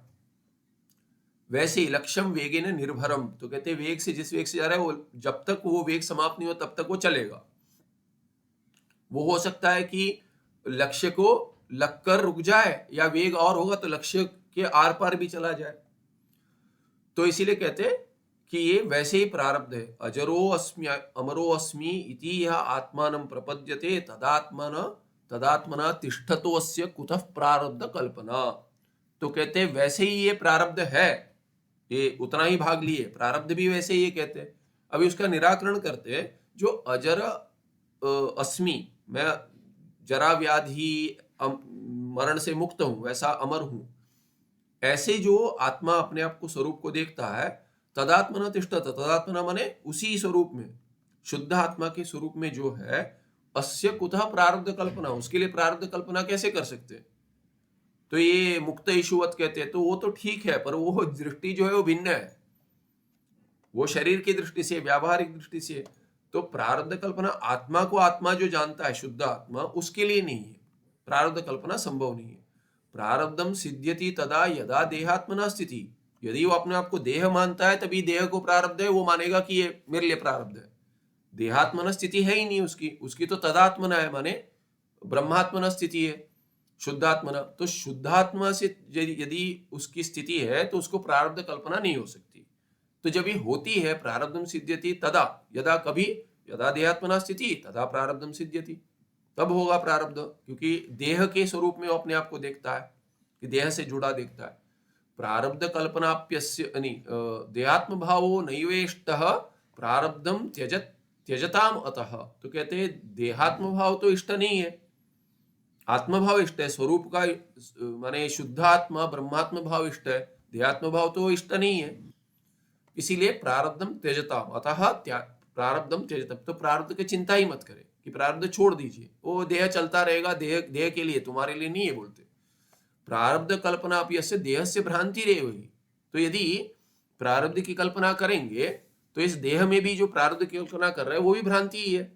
[SPEAKER 1] वैसे ही लक्ष्यम वेगेन निर्भरम, तो कहते हैं वेग से, जिस वेग से जा रहा है वो जब तक वो वेग समाप्त नहीं हो तब तक वो चलेगा। वो हो सकता है कि लक्ष्य को लगकर रुक जाए, या वेग और होगा तो लक्ष्य के आर पार भी चला जाए। तो इसीलिए कहते हैं कि ये वैसे ही प्रारब्ध है। अजरो अस्मि अमरो अस्मि इति यह आत्मानं प्रपद्यते तदात्मना तिष्ठतो अस्य कुतः प्रारब्ध कल्पना। तो कहते हैं वैसे ही ये प्रारब्ध है, ये उतना ही भाग लिए, प्रारब्ध भी वैसे ही ये कहते हैं। अभी उसका निराकरण करते हैं। जो अजर अस्मि, मैं जरा व्याधि मरण से मुक्त हूं, वैसा अमर हूं, ऐसे जो आत्मा अपने आप को स्वरूप को देखता है, तदात्मना तिष्ठत, तदात्मना माने उसी स्वरूप में, शुद्ध आत्मा के स्वरूप में जो है, अस्य कुतः प्रारब्ध कल्पना, उसके लिए प्रारब्ध कल्पना कैसे कर सकते हैं? तो ये मुक्त ईशुवत कहते हैं, तो वो तो ठीक है, पर वो दृष्टि जो है वो भिन्न है, वो शरीर की दृष्टि से, व्यावहारिक दृष्टि से। तो प्रारब्ध कल्पना आत्मा को आत्मा जो जानता है, शुद्ध आत्मा, उसके लिए नहीं है, प्रारब्ध कल्पना संभव नहीं है। प्रारब्धम सिद्ध्यति तदा यदा देहात्मना स्थिति, यदि वो अपने आप को देह मानता है तभी देह को प्रारब्ध है, वो मानेगा कि ये मेरे लिए प्रारब्ध है। देहात्मना स्थिति है ही नहीं उसकी तो तदात्मना है, माने ब्रह्मात्मना स्थिति है, शुद्धात्मना। तो शुद्धात्मा से यदि उसकी स्थिति है तो उसको प्रारब्ध कल्पना नहीं हो सकती। तो जब ये होती है प्रारब्धम सिद्ध्यति तदा, यदा कभी, यदा देहात्मना स्थिति तदा प्रारब्धम सिद्ध्यति, तब होगा प्रारब्ध, क्योंकि देह के स्वरूप में वो अपने आप को देखता है, कि देह से जुड़ा देखता है। प्रारब्ध कल्पनाप्यस्य देहात्म भावो नैवेष्टः प्रारब्धम त्यजताम अतः। तो कहते हैं देहात्म भाव तो इष्ट नहीं है, आत्मभाव इष्ट है, स्वरूप का माने शुद्ध आत्मा ब्रह्मात्म भाव इष्ट है, देहात्म भाव तो इष्ट नहीं है। इसीलिए प्रारब्धम त्यजताम अतः प्रारब्धम त्यजताम, तो प्रारब्ध की चिंता ही मत करें कि प्रारब्ध छोड़ दीजिए, वो देह चलता रहेगा, देह के लिए, तुम्हारे लिए नहीं है बोलते। प्रारब्ध कल्पना अपयस्य देह से भ्रांति रहे हुई, तो यदि प्रारब्ध की कल्पना करेंगे तो इस देह में भी जो प्रारब्ध की कल्पना कर रहा है वो भी भ्रांति ही है।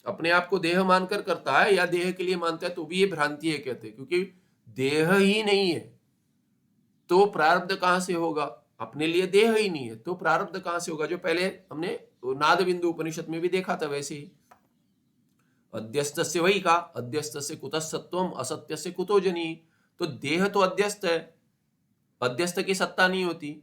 [SPEAKER 1] अपने आप को देह मानकर करता है या देह के लिए मानता है तो भी ये भ्रांति है कहते हैं, क्योंकि देह ही नहीं है तो प्रारब्ध कहां से होगा? अपने लिए देह ही नहीं है तो प्रारब्ध कहां से होगा? जो पहले हमने नाद बिंदु उपनिषद में भी देखा था वैसे ही। अध्यस्तस्य वही का, अध्यस्तस्य कुतः सत्वम असत्यस्य कुतो जनी। तो देह तो अध्यस्त है, अध्यस्त की सत्ता नहीं होती,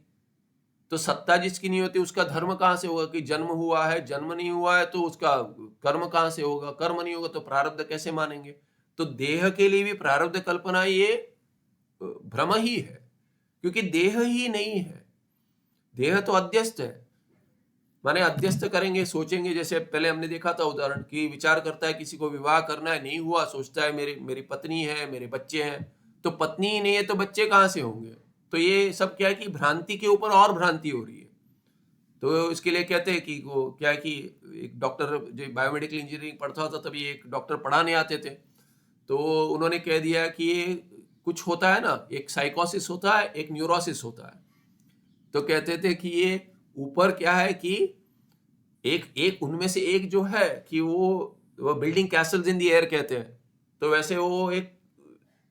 [SPEAKER 1] तो सत्ता जिसकी नहीं होती उसका धर्म कहां से होगा? कि जन्म हुआ है, जन्म नहीं हुआ है तो उसका कर्म कहां से होगा? कर्म नहीं होगा तो प्रारब्ध कैसे मानेंगे? तो देह के लिए भी प्रारब्ध कल्पना ये भ्रम ही है, क्योंकि देह ही नहीं है, देह तो अध्यस्त है। माने अध्यस्त करेंगे, सोचेंगे, जैसे पहले हमने देखा था उदाहरण कि विचार करता है किसी को विवाह करना है, नहीं हुआ, सोचता है मेरी पत्नी है, मेरे बच्चे हैं, तो पत्नी ही नहीं है तो बच्चे कहां से होंगे? तो ये सब क्या है कि भ्रांति के ऊपर और भ्रांति हो रही है। तो इसके लिए कहते हैं कि वो क्या है कि एक डॉक्टर जो बायोमेडिकल इंजीनियरिंग पढ़ता था तभी एक डॉक्टर पढ़ाने आते थे, तो उन्होंने कह दिया कि ये कुछ होता है ना, एक साइकोसिस होता है, एक न्यूरोसिस होता है। तो कहते थे कि ये ऊपर क्या है कि एक उनमें से एक जो है कि वो building Castle's in the air कहते हैं, तो वैसे वो एक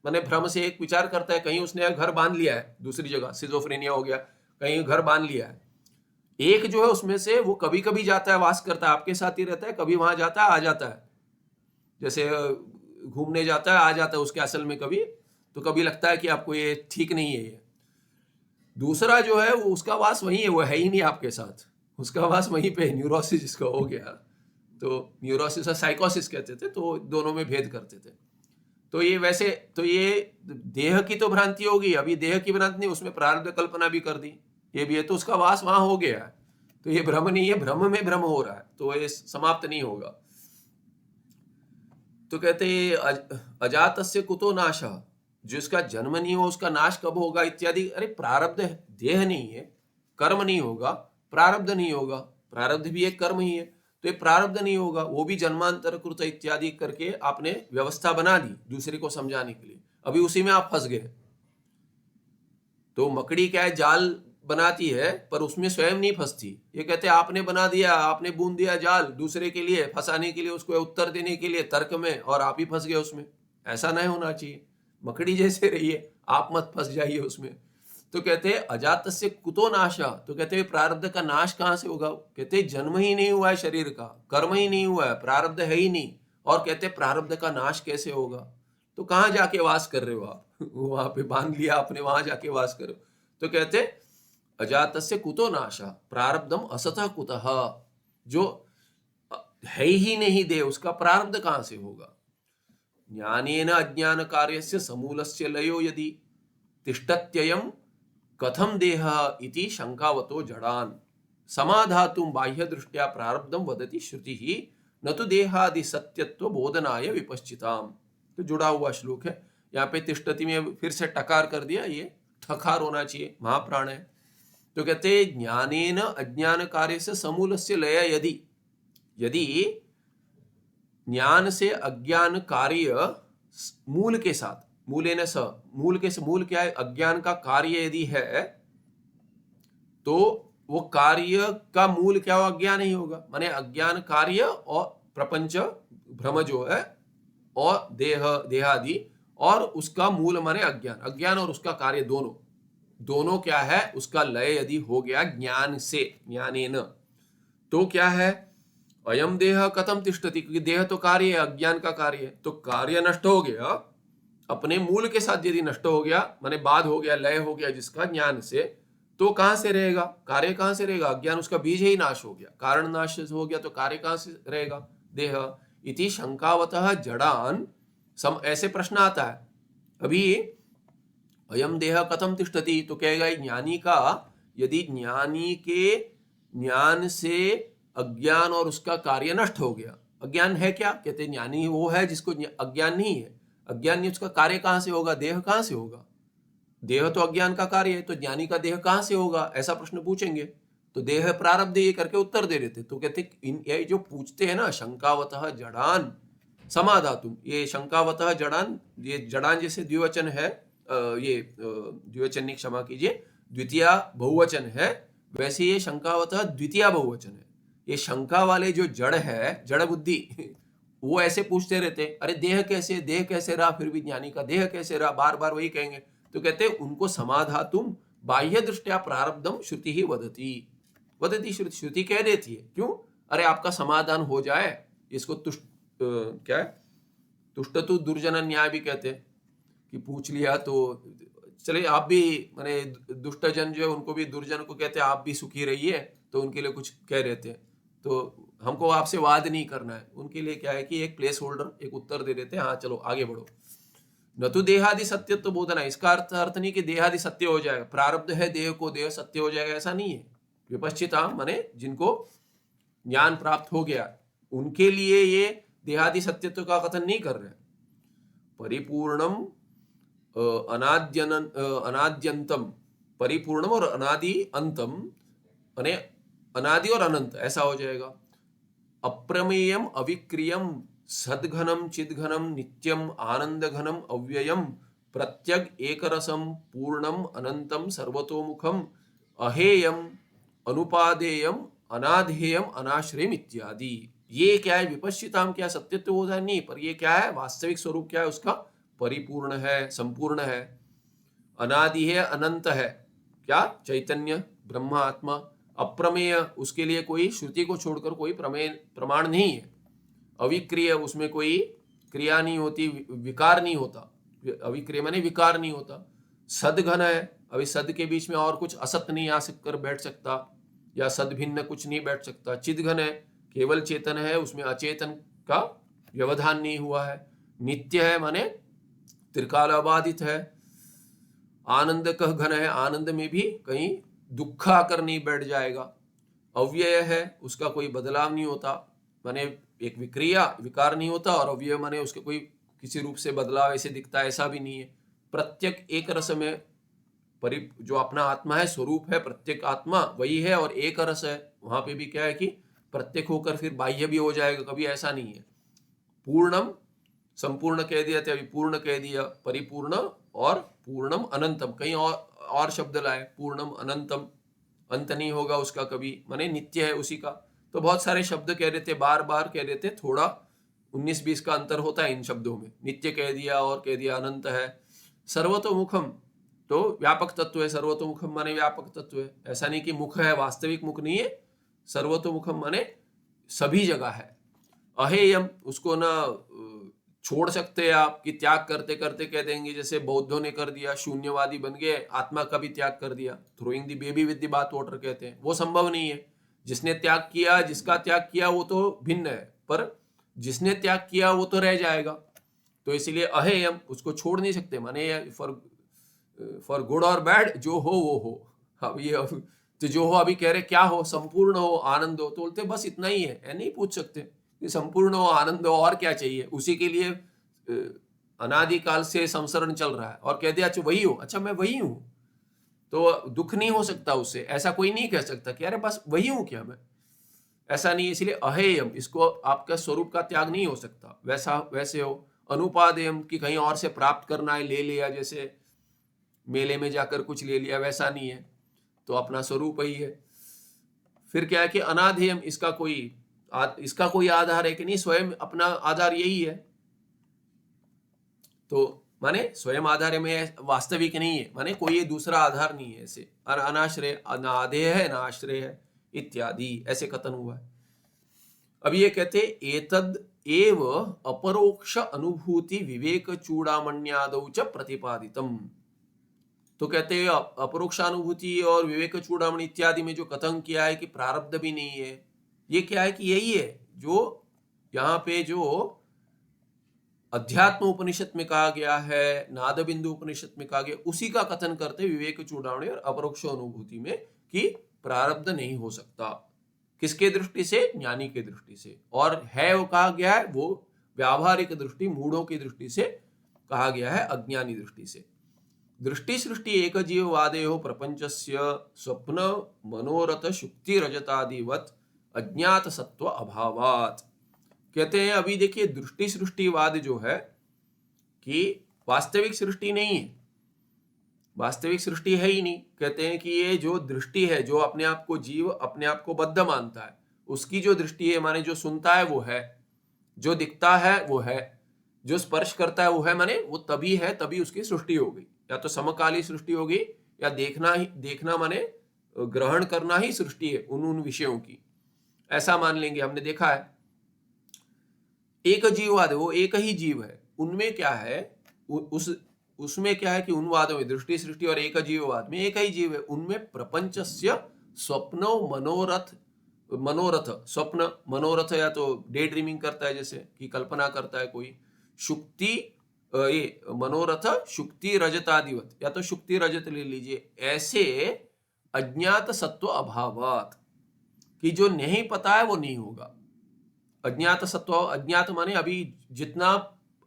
[SPEAKER 1] मैंने भ्रम से एक विचार करता है, कहीं उसने घर बांध लिया है दूसरी जगह, सिजोफ्रेनिया हो गया, कहीं घर बांध लिया है। एक जो है उसमें से वो कभी कभी जाता है, वास करता है, आपके साथ ही रहता है, कभी वहां जाता है, आ जाता है, जैसे घूमने जाता है, आ जाता है उसके असल में कभी, तो कभी लगता है कि आपको ये ठीक नहीं है ये। दूसरा जो है वो उसका वास वहीं है, वो है ही नहीं आपके साथ, उसका वास वहीं पे, न्यूरोसिस जिसका हो गया, तो न्यूरोसिस और साइकोसिस कहते थे, तो दोनों में भेद करते थे। तो ये वैसे तो ये देह की तो भ्रांति होगी, अभी देह की भ्रांति नहीं, उसमें प्रारब्ध कल्पना भी कर दी, ये भी है, तो उसका वास वहां हो गया है, तो ये भ्रम नहीं है, भ्रम में भ्रम हो रहा है, तो ये समाप्त नहीं होगा। तो कहते अजातस्य कुतो नाशः, जिसका जन्म नहीं हो उसका नाश कब होगा इत्यादि। अरे प्रारब्ध है, देह नहीं है, कर्म नहीं होगा, प्रारब्ध नहीं होगा, प्रारब्ध भी एक कर्म ही है, तो ये प्रारब्ध नहीं होगा, वो भी जन्मांतर कृत इत्यादि करके आपने व्यवस्था बना दी दूसरे को समझाने के लिए, अभी उसी में आप फंस गए। तो मकड़ी क्या है, जाल बनाती है पर उसमें स्वयं नहीं फंसती। ये कहते हैं आपने बना दिया, आपने बूंद दिया जाल दूसरे के लिए फंसाने के लिए, उसको उत्तर देने के लिए तर्क में, और आप ही फंस गए उसमें। ऐसा नहीं होना चाहिए, मकड़ी जैसे रहिए, आप मत फंस जाइए उसमें। तो कहते हैं अजातस्य कुतो नाशा, तो कहते हैं प्रारब्ध का नाश कहाँ से होगा? कहते हैं जन्म ही नहीं हुआ है शरीर का, कर्म ही नहीं हुआ है, प्रारब्ध है ही नहीं, और कहते हैं प्रारब्ध का नाश कैसे होगा? तो कहाँ जाके वास कर रहे हो आप? वहां पे बांध लिया आपने, वहां जाके वास करो। तो कहते अजातस्य कुतो नाशा प्रारब्धम असतः कुतः, जो है ही नहीं देह उसका प्रारब्ध कहां से होगा? ज्ञानेन अज्ञान कार्यस्य समूलस्य लयो यदि तिष्ठत्ययम् कथम देह इति शंकावतो जड़ान समाधातुं बाह्य दृष्टिया प्रारब्धम वदति श्रुति ही न तो देहादि सत्यत्व बोधनाय विपश्चिताम। तो जुड़ा हुआ श्लोक है। यहाँ पे तिष्ठति में फिर से टकार कर दिया, ये ठकार होना चाहिए, महाप्राण है। तो कहते ज्ञानेन अज्ञान कार्य से समूलस्य लय यदि, यदि ज्ञान से अज्ञान कार्य मूल के साथ, मूलेन स, मूल के से, मूल क्या है? अज्ञान का कार्य यदि है तो वो कार्य का मूल क्या होगा? अज्ञान ही होगा। माने अज्ञान कार्य और प्रपंच भ्रम जो है और देह देहादि, और उसका मूल माने अज्ञान, अज्ञान और उसका कार्य दोनों, दोनों क्या है? उसका लय यदि हो गया ज्ञान से, ज्ञानेन, तो क्या है? अयम देह कथम तिष्ठति, क्योंकि देह तो कार्य है, अज्ञान का कार्य है, तो कार्य नष्ट हो गया अपने मूल के साथ, यदि नष्ट हो गया माने बाद हो गया, लय हो गया जिसका ज्ञान से, तो कहां से रहेगा? कार्य कहां से रहेगा? अज्ञान उसका बीज ही नाश हो गया, कारण नाश हो गया, तो कार्य कहां से रहेगा? देह इति शंकावतः जड़ान सम, ऐसे प्रश्न आता है। अभी अयम देह कथम तिष्ठति, तो कहेगा ज्ञानी का, यदि ज्ञानी के ज्ञान से अज्ञान और उसका कार्य नष्ट हो गया। अज्ञान है क्या? कहते ज्ञानी वो है जिसको अज्ञान नहीं है, अज्ञान नहीं, उसका कार्य कहां से होगा? देह कहां से होगा? देह तो अज्ञान का कार्य है, तो ज्ञानी का देह कहां से होगा? ऐसा प्रश्न पूछेंगे तो देह प्रारब्ध ये करके उत्तर दे देते। तो कहते ये जो पूछते हैं ना, शंकावतः जड़ान समाधातुम, ये शंकावतः जड़ान, ये जड़ान जैसे द्विवचन है, ये द्विवचन नहीं, क्षमा कीजिए, द्वितीया बहुवचन है, वैसे ये शंकावतः द्वितीया बहुवचन है। ये शंका वाले जो जड़ है, जड़ बुद्धि, वो ऐसे पूछते रहते, अरे देह कैसे, देह कैसे रहा, फिर भी ज्ञानी का देह कैसे रहा, बार बार वही कहेंगे। तो कहते हैं उनको समाधातुम बाह्य दृष्टिया प्रारब्धम श्रुति ही वदती, वदती श्रुति, श्रुति कह देती है। क्यों? अरे आपका समाधान हो जाए, इसको तुष्ट क्या है, तुष्टतु दुर्जन न्याय भी कहते हैं, कि पूछ लिया तो चले आप भी, माने दुष्टजन जो है उनको भी दुर्जन को कहते हैं आप भी सुखी रहिए, तो उनके लिए कुछ कह रहे थे। तो हमको आपसे वाद नहीं करना है, उनके लिए क्या है कि एक प्लेस होल्डर, एक उत्तर दे देते हैं, हाँ चलो आगे बढ़ो। न तो देहादि सत्य तो बोधना, इसका अर्थ नहीं कि देहादि सत्य हो जाएगा, प्रारब्ध है देह को, देह सत्य हो जाएगा, ऐसा नहीं है। विपश्चिता माने जिनको ज्ञान प्राप्त हो गया उनके लिए ये देहादि सत्यत्व का कथन नहीं कर रहे। परिपूर्णम अनाद्यंतम, परिपूर्णम और अनादि अंतम, माने अनादि और अनंत, ऐसा हो जाएगा। अप्रमेयम अविक्रियम सद्घनम चिद्घनम नित्यम आनंद घनम अव्ययम प्रत्यग एकरसम पूर्णम अनंतम सर्वतोमुखम अहेयम अनुपादेयम अनाधेयम अनाश्रयम इत्यादि। ये क्या है? विपश्चिताम क्या सत्यत्व हो जाए नहीं, पर ये क्या है? वास्तविक स्वरूप क्या है उसका? परिपूर्ण है, संपूर्ण है, अनादि है, अनंत है, क्या? चैतन्य ब्रह्म आत्मा। अप्रमेय, उसके लिए कोई श्रुति को छोड़कर कोई प्रमेय प्रमाण नहीं है। अविक्रिय, उसमें कोई क्रिया नहीं होती, विकार नहीं होता, अविक्रिय माने विकार नहीं होता। सदघन है, अभी सद के बीच में और कुछ असत नहीं आ कर बैठ सकता, या सद भिन्न कुछ नहीं बैठ सकता। चिदघन है, केवल चेतन है, उसमें अचेतन का व्यवधान नहीं हुआ है। नित्य है माने त्रिकाल अबाधित है। आनंद कह घन है, आनंद में भी कहीं दुख आकर नहीं बैठ जाएगा। अव्यय है, उसका कोई बदलाव नहीं होता, माने एक विक्रिया विकार नहीं होता, और अव्यय माने उसके कोई किसी रूप से बदलाव ऐसे दिखता है, ऐसा भी नहीं है। प्रत्येक एक रस में जो अपना आत्मा है, स्वरूप है, प्रत्येक आत्मा वही है, और एक रस है। वहां पे भी क्या है कि प्रत्येक होकर फिर बाह्य भी हो जाएगा, कभी ऐसा नहीं है। पूर्णम, संपूर्ण कह दिया थे, अभी पूर्ण कह दिया, परिपूर्ण और पूर्णम अनंतम, कहीं और शब्द लाए, पूर्णम अनंतम, अंत नहीं होगा उसका कभी, माने नित्य है उसी का। तो बहुत सारे शब्द कह रहे थे, बार बार कह रहे थे, थोड़ा 19-20 का अंतर होता है इन शब्दों में। नित्य कह दिया और कह दिया अनंत है। सर्वतोमुखम तो व्यापक तत्व है, सर्वतोमुखम माने व्यापक तत्व है। ऐसा नहीं कि मुख है, वास्तविक मुख नहीं है। सर्वतोमुखम माने सभी जगह है। अहेयम उसको ना छोड़ सकते हैं आप कि त्याग करते करते कह देंगे, जैसे बौद्धों ने कर दिया, शून्यवादी बन गए, आत्मा का भी त्याग कर दिया, throwing the baby with the bath water कहते हैं। वो संभव नहीं है। जिसने त्याग किया, जिसका त्याग किया वो तो भिन्न है, पर जिसने त्याग किया वो तो रह जाएगा। तो इसलिए अहेयम उसको छोड़ नहीं सकते, माने फॉर गुड और बैड जो हो वो हो। अब ये तो जो हो अभी कह रहे क्या हो, संपूर्ण हो, आनंद हो, तो बोलते बस इतना ही है, नहीं पूछ सकते कि संपूर्ण हो, आनंद हो, और क्या चाहिए। उसी के लिए अनादिकाल से संसरण चल रहा है, और कह दिया अच्छा वही हो, अच्छा मैं वही हूं, तो दुख नहीं हो सकता उससे। ऐसा कोई नहीं कह सकता कि अरे बस वही हूं क्या मैं, ऐसा नहीं है। इसलिए अहेयम, इसको आपका स्वरूप का त्याग नहीं हो सकता। वैसे हो अनुपादेयम कि कहीं और से प्राप्त करना है, ले लिया, जैसे मेले में जाकर कुछ ले लिया, वैसा नहीं है, तो अपना स्वरूप ही है। फिर क्या है कि अनाधेयम, इसका कोई आधार है कि नहीं, स्वयं अपना आधार यही है। तो माने स्वयं आधार में वास्तविक नहीं है, माने कोई दूसरा आधार नहीं है ऐसे। और अनाश्रय, ना आधेय है ना आश्रय है इत्यादि, ऐसे कथन हुआ है। अब ये कहते एतद एव अपरोक्ष अनुभूति विवेक चूड़ामण्यादौ च प्रतिपादितम। तो कहते हैं अपरोक्षानुभूति और विवेक चूड़ामणि इत्यादि में जो कथन किया है कि प्रारब्ध भी नहीं है, ये क्या है कि यही है जो यहाँ पे जो अध्यात्म उपनिषद में कहा गया है, नाद बिंदु उपनिषद में कहा गया, उसी का कथन करते विवेक चूड़ामणि और अपरोक्ष अनुभूति में कि प्रारब्ध नहीं हो सकता। किसके दृष्टि से? ज्ञानी के दृष्टि से। और है वो कहा गया है वो व्यावहारिक दृष्टि, मूढ़ों की दृष्टि से कहा गया है, अज्ञानी दृष्टि से। दृष्टि सृष्टि एक जीववादेयो प्रपंचस्य स्वप्न मनोरथ शुक्ति रजतादिवत अज्ञात सत्व अभावात। कहते हैं अभी देखिए दृष्टि सृष्टिवाद जो है कि वास्तविक सृष्टि नहीं है, वास्तविक सृष्टि है ही नहीं। कहते हैं कि ये जो दृष्टि है, जो अपने आप को जीव अपने आप को बद्ध मानता है, उसकी जो दृष्टि है, माने जो सुनता है वो है, जो दिखता है वो है, जो स्पर्श करता है वो है, माने वो तभी है, तभी उसकी सृष्टि हो गई। या तो समकाली सृष्टि होगी, या देखना माने ग्रहण करना ही सृष्टि है उन विषयों की, ऐसा मान लेंगे। हमने देखा है एक जीववाद, वो एक ही जीव है, उनमें क्या है, उसमें क्या है कि उन वादों में दृष्टि सृष्टि और एक जीववाद में एक ही जीव है, उनमें प्रपंचस्य स्वप्नो मनोरथ स्वप्न मनोरथ, या तो डे ड्रीमिंग करता है, जैसे कि कल्पना करता है कोई, शुक्ति ये मनोरथ शुक्ति रजतादिवत, या तो शुक्ति रजत ले लीजिए, ऐसे अज्ञात सत्व अभावात, कि जो नहीं पता है वो नहीं होगा। अज्ञात सत्व, अज्ञात माने अभी जितना,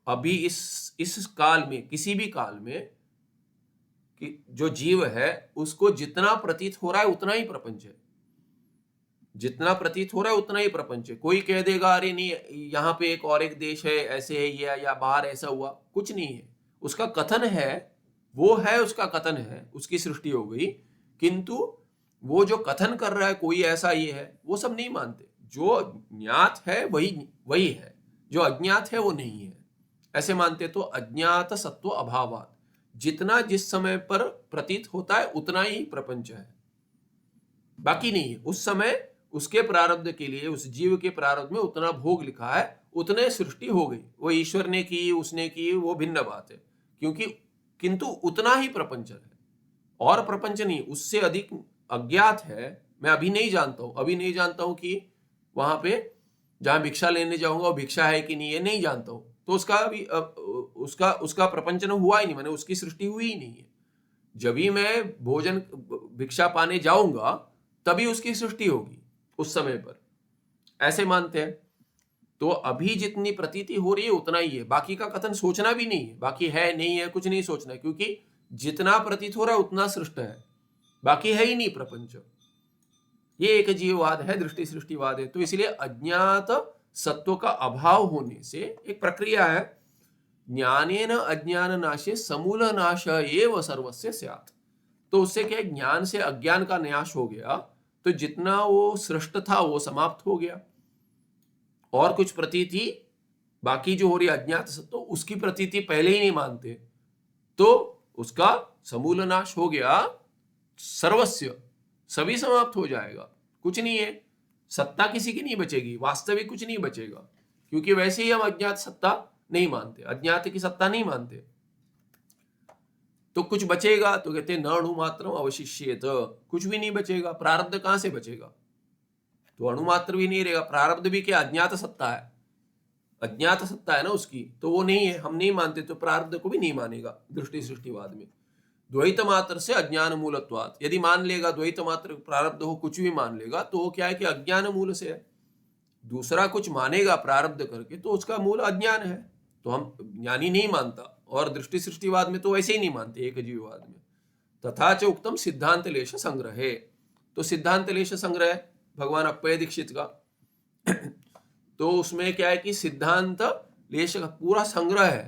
[SPEAKER 1] अभी इस काल में, किसी भी काल में कि जो जीव है उसको जितना प्रतीत हो रहा है उतना ही प्रपंच है, जितना प्रतीत हो रहा है उतना ही प्रपंच है। कोई कह देगा अरे नहीं यहाँ पे एक और एक देश है, ऐसे है ये, या बाहर ऐसा हुआ, कुछ नहीं है, उसका कथन है, वो है, उसका कथन है, उसकी सृष्टि हो गई। किंतु वो जो कथन कर रहा है कोई ऐसा ये है, वो सब नहीं मानते। जो ज्ञात है वही है, जो अज्ञात है वो नहीं है, ऐसे मानते। तो अज्ञात सत्व अभावात, जितना जिस समय पर प्रतीत होता है उतना ही प्रपंच है, बाकी नहीं है। उस समय उसके प्रारब्ध के लिए, उस जीव के प्रारब्ध में उतना भोग लिखा है, उतने सृष्टि हो गई। वो ईश्वर ने की, उसने की, वो भिन्न बात है, क्योंकि किंतु उतना ही प्रपंच है, और प्रपंच नहीं, उससे अधिक अज्ञात है। मैं अभी नहीं जानता हूं कि वहां पे जहां भिक्षा लेने जाऊंगा वो भिक्षा है कि नहीं है, नहीं जानता हूं, तो उसका अभी उसका प्रपंचन हुआ ही नहीं, मैंने उसकी सृष्टि हुई ही नहीं है। जब भी मैं भोजन भिक्षा पाने जाऊंगा तभी उसकी सृष्टि होगी, उस समय पर, ऐसे मानते हैं। तो अभी जितनी प्रतीति हो रही है उतना ही है, बाकी का कथन सोचना भी नहीं है, बाकी है नहीं है कुछ नहीं सोचना है, क्योंकि जितना प्रतीत हो रहा है उतना सृष्ट है, बाकी है ही नहीं प्रपंच। ये एक जीववाद है, दृष्टि सृष्टिवाद है। तो इसलिए अज्ञात सत्व का अभाव होने से एक प्रक्रिया है, ज्ञानेन अज्ञान नाशे समूल नाश एव सर्वस्य स्यात्। तो उससे क्या है, ज्ञान से अज्ञान का नाश हो गया, तो जितना वो सृष्ट था वो समाप्त हो गया, और कुछ प्रतीति बाकी जो हो रही अज्ञात सत्व उसकी प्रतीति पहले ही नहीं मानते, तो उसका समूल नाश हो गया, सर्वस्व सभी समाप्त हो जाएगा, कुछ नहीं है, सत्ता किसी की नहीं बचेगी, वास्तविक कुछ नहीं बचेगा, क्योंकि वैसे ही हम अज्ञात सत्ता नहीं मानते, अज्ञात की सत्ता नहीं मानते, तो कुछ बचेगा तो कहते हैं न अणु मात्रम अवशिष्येत, कुछ भी नहीं बचेगा, प्रारब्ध कहां से बचेगा, तो अणु मात्र भी नहीं रहेगा, प्रारब्ध भी क्या अज्ञात सत्ता है, अज्ञात सत्ता है ना उसकी, तो वो नहीं है, हम नहीं मानते, तो प्रारब्ध को भी नहीं मानेगा दृष्टि सृष्टिवाद में। द्वैत मात्र से अज्ञान मूलत्वात्, यदि मान लेगा द्वैत मात्र प्रारब्ध हो, कुछ भी मान लेगा, तो वो क्या है कि अज्ञान मूल से है, दूसरा कुछ मानेगा प्रारब्ध करके तो उसका मूल अज्ञान है, तो हम ज्ञानी नहीं मानता, और दृष्टि सृष्टिवाद में तो वैसे ही नहीं मानते, एक जीववाद में। तथा च उक्तम सिद्धांत लेश संग्रह, तो सिद्धांत लेश संग्रह भगवान अप्पय दीक्षित का तो उसमें क्या है कि सिद्धांत लेश का पूरा संग्रह है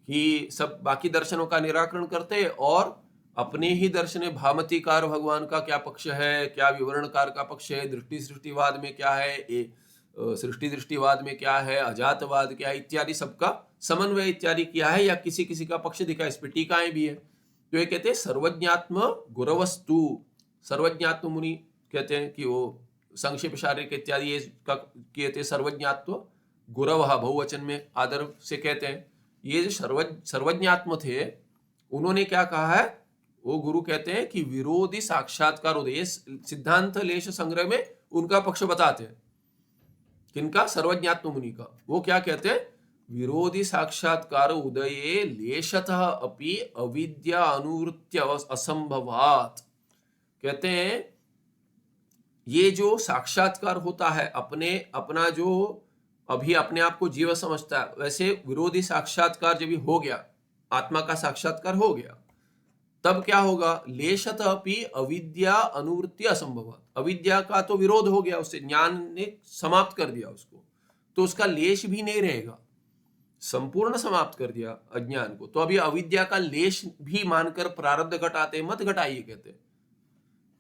[SPEAKER 1] कि सब बाकी दर्शनों का निराकरण करते, और अपने ही दर्शन भामतीकार भगवान का क्या पक्ष है, क्या विवरणकार का पक्ष है, दृष्टि सृष्टिवाद में क्या है, सृष्टि दृष्टिवाद में क्या है, अजातवाद क्या है, इत्यादि सबका समन्वय इत्यादि किया है, या किसी किसी का पक्ष दिखा है, इस पर टीकाएं भी है। तो ये कहते हैं सर्वज्ञात्म गुरवस्तु, सर्वज्ञात्म मुनि कहते हैं कि वो संक्षेप शारीरिक इत्यादि ये कहते सर्वज्ञात्व गुरव, बहुवचन में आदर से कहते हैं, ये जो सर्वज्ञात्म थे उन्होंने क्या कहा है, वो गुरु कहते हैं कि विरोधी साक्षात्कार उदय, सिद्धांत लेश संग्रह में उनका पक्ष बताते हैं, किनका, सर्वज्ञात्म मुनि का। वो क्या कहते हैं, विरोधी साक्षात्कार उदये लेशतः अपि अविद्या अनुवृत्ति असंभवात, कहते हैं ये जो साक्षात्कार होता है, अपना जो अभी अपने आप को जीव समझता है, वैसे विरोधी साक्षात्कार जब हो गया, आत्मा का साक्षात्कार हो गया, तब क्या होगा, लेशत अपि अविद्या अनुवृत्ति असंभवात, अविद्या का तो विरोध हो गया, उससे ज्ञान ने समाप्त कर दिया उसको, तो उसका लेश भी नहीं रहेगा, संपूर्ण समाप्त कर दिया अज्ञान को, तो अभी अविद्या का लेश भी मानकर प्रारब्ध घटाते, मत घटाइए, कहते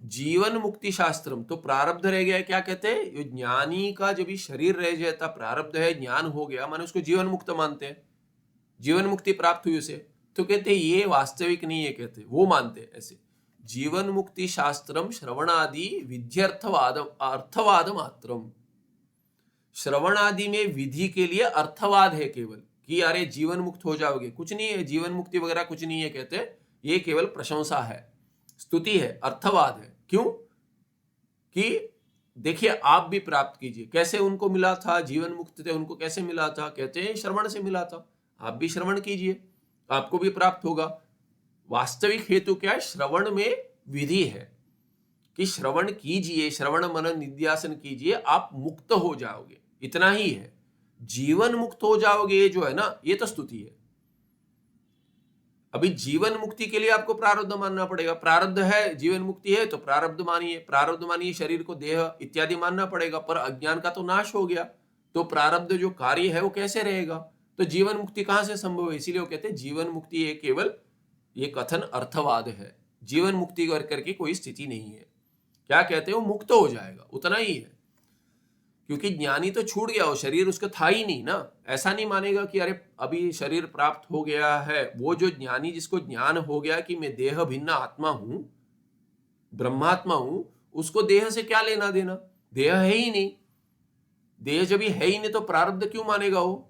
[SPEAKER 1] जीवन मुक्ति शास्त्रम, तो प्रारब्ध रह गया, क्या कहते हैं, ज्ञानी का जब भी शरीर रह जाता, प्रारब्ध है, ज्ञान हो गया, माने उसको जीवन मुक्त मानते हैं, जीवन मुक्ति प्राप्त हुई उसे, तो कहते ये वास्तविक नहीं है, कहते वो मानते ऐसे, जीवन मुक्ति शास्त्रम श्रवणादि विध्यर्थवाद अर्थवाद मात्रम, श्रवण आदि में विधि के लिए अर्थवाद है केवल, कि अरे जीवन मुक्त हो जाओगे, कुछ नहीं है, जीवन मुक्ति वगैरह कुछ नहीं है, कहते ये केवल प्रशंसा है, स्तुति है, अर्थवाद है। क्यों कि देखिए आप भी प्राप्त कीजिए, कैसे उनको मिला था, जीवन मुक्त थे, उनको कैसे मिला था, कहते हैं श्रवण से मिला था, आप भी श्रवण कीजिए, आपको भी प्राप्त होगा। वास्तविक हेतु क्या है, श्रवण में विधि है कि श्रवण कीजिए, श्रवण मनन निध्यासन कीजिए, आप मुक्त हो जाओगे, इतना ही है, जीवन मुक्त हो जाओगे ये जो है ना, ये तो स्तुति है। अभी जीवन मुक्ति के लिए आपको प्रारब्ध मानना पड़ेगा, प्रारब्ध है, जीवन मुक्ति है तो प्रारब्ध मानिए, प्रारब्ध मानिए, शरीर को देह इत्यादि मानना पड़ेगा, पर अज्ञान का तो नाश हो गया, तो प्रारब्ध जो कार्य है वो कैसे रहेगा, तो जीवन मुक्ति कहां से संभव है, इसीलिए वो कहते हैं जीवन मुक्ति ये केवल ये कथन अर्थवाद है, जीवन मुक्ति करके कोई स्थिति नहीं है, क्या कहते हैं वो मुक्त हो जाएगा, उतना ही है, क्योंकि ज्ञानी तो छूट गया, वो शरीर उसका था ही नहीं ना, ऐसा नहीं मानेगा कि अरे अभी शरीर प्राप्त हो गया है, वो जो ज्ञानी जिसको ज्ञान हो गया कि मैं देह भिन्न आत्मा हूं, ब्रह्मात्मा हूं, उसको देह से क्या लेना देना, देह है ही नहीं, देह जब है ही नहीं तो प्रारब्ध क्यों मानेगा वो,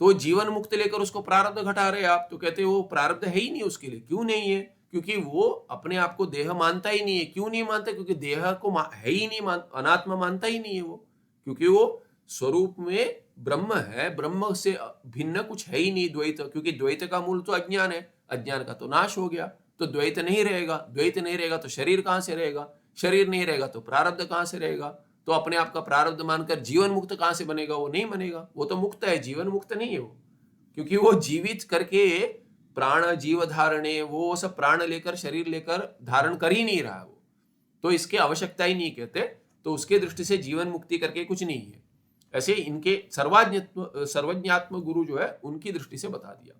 [SPEAKER 1] तो जीवन मुक्त लेकर उसको प्रारब्ध घटा रहे आप, तो कहते वो प्रारब्ध है ही नहीं उसके लिए, क्यों नहीं है, क्योंकि वो अपने आप को देह मानता ही नहीं है, क्यों नहीं मानता, क्योंकि देह को है ही नहीं, अनात्मा मानता ही नहीं है वो, क्योंकि वो स्वरूप में ब्रह्म है, ब्रह्म से भिन्न कुछ है ही नहीं द्वैत, क्योंकि द्वैत का मूल तो अज्ञान है, अज्ञान का तो नाश हो गया, तो द्वैत नहीं रहेगा, द्वैत नहीं रहेगा तो शरीर कहां से रहेगा, शरीर नहीं रहेगा तो प्रारब्ध कहां से रहेगा, तो अपने आप का प्रारब्ध मानकर जीवन मुक्त कहां से बनेगा, वो नहीं बनेगा, वो तो मुक्त है, जीवन मुक्त नहीं है वो, क्योंकि वो जीवित करके प्राण जीव धारणे, वो सब प्राण लेकर शरीर लेकर धारण कर ही नहीं रहा वो, तो इसकी आवश्यकता ही नहीं, कहते तो उसके दृष्टि से जीवन मुक्ति करके कुछ नहीं है, ऐसे इनके सर्वज्ञात्म गुरु जो है उनकी दृष्टि से बता दिया।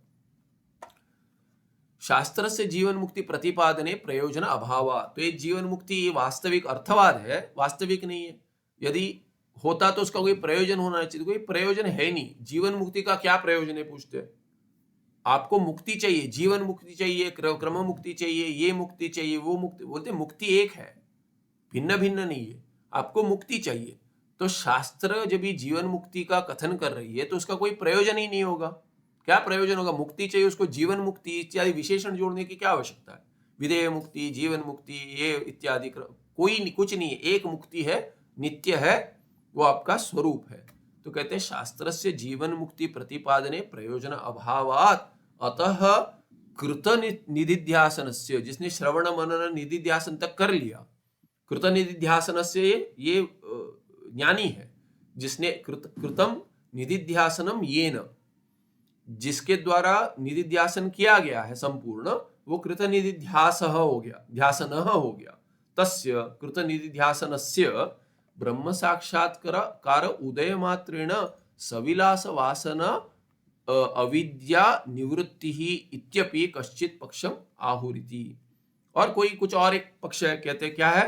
[SPEAKER 1] शास्त्र से जीवन मुक्ति प्रतिपादने प्रयोजन अभाव। तो ये जीवन मुक्ति वास्तविक अर्थवाद है, वास्तविक नहीं है। यदि होता तो उसका कोई प्रयोजन होना चाहिए, कोई प्रयोजन है नहीं। जीवन मुक्ति का क्या प्रयोजन है पूछते हैं। आपको मुक्ति चाहिए, जीवन मुक्ति चाहिए, क्रम मुक्ति चाहिए, ये मुक्ति चाहिए, वो मुक्ति, बोलते मुक्ति एक है, भिन्न भिन्न नहीं है। आपको मुक्ति चाहिए तो शास्त्र जब ये जीवन मुक्ति का कथन कर रही है तो उसका कोई प्रयोजन ही नहीं होगा। क्या प्रयोजन होगा? मुक्ति चाहिए, उसको जीवन मुक्ति इत्यादि विशेषण जोड़ने की क्या आवश्यकता है? विधेय मुक्ति, जीवन मुक्ति, ये इत्यादि कोई कुछ नहीं है। एक मुक्ति है, नित्य है, वो आपका स्वरूप है। तो कहते हैं शास्त्र से जीवन मुक्ति प्रतिपादने प्रयोजन अभावात अतः कृत निधिध्यासन से, जिसने श्रवण मनन निधिध्यासन तक कर लिया, कृत निधिध्यासन से ये ज्ञानी है, जिसने कृतम निधिध्यासनम येन, जिसके द्वारा निधिध्यासन किया गया है संपूर्ण, वो कृत निधिध्यास हो गया, ध्यासन हो गया। तस्य कृत निधिध्यासनस्य ब्रह्म साक्षात्कार उदय मात्रेण सविलास वासना अविद्या निवृत्ति ही इत्यपि कश्चित पक्षम आहुरिति। और कोई कुछ और एक पक्ष है, कहते क्या है?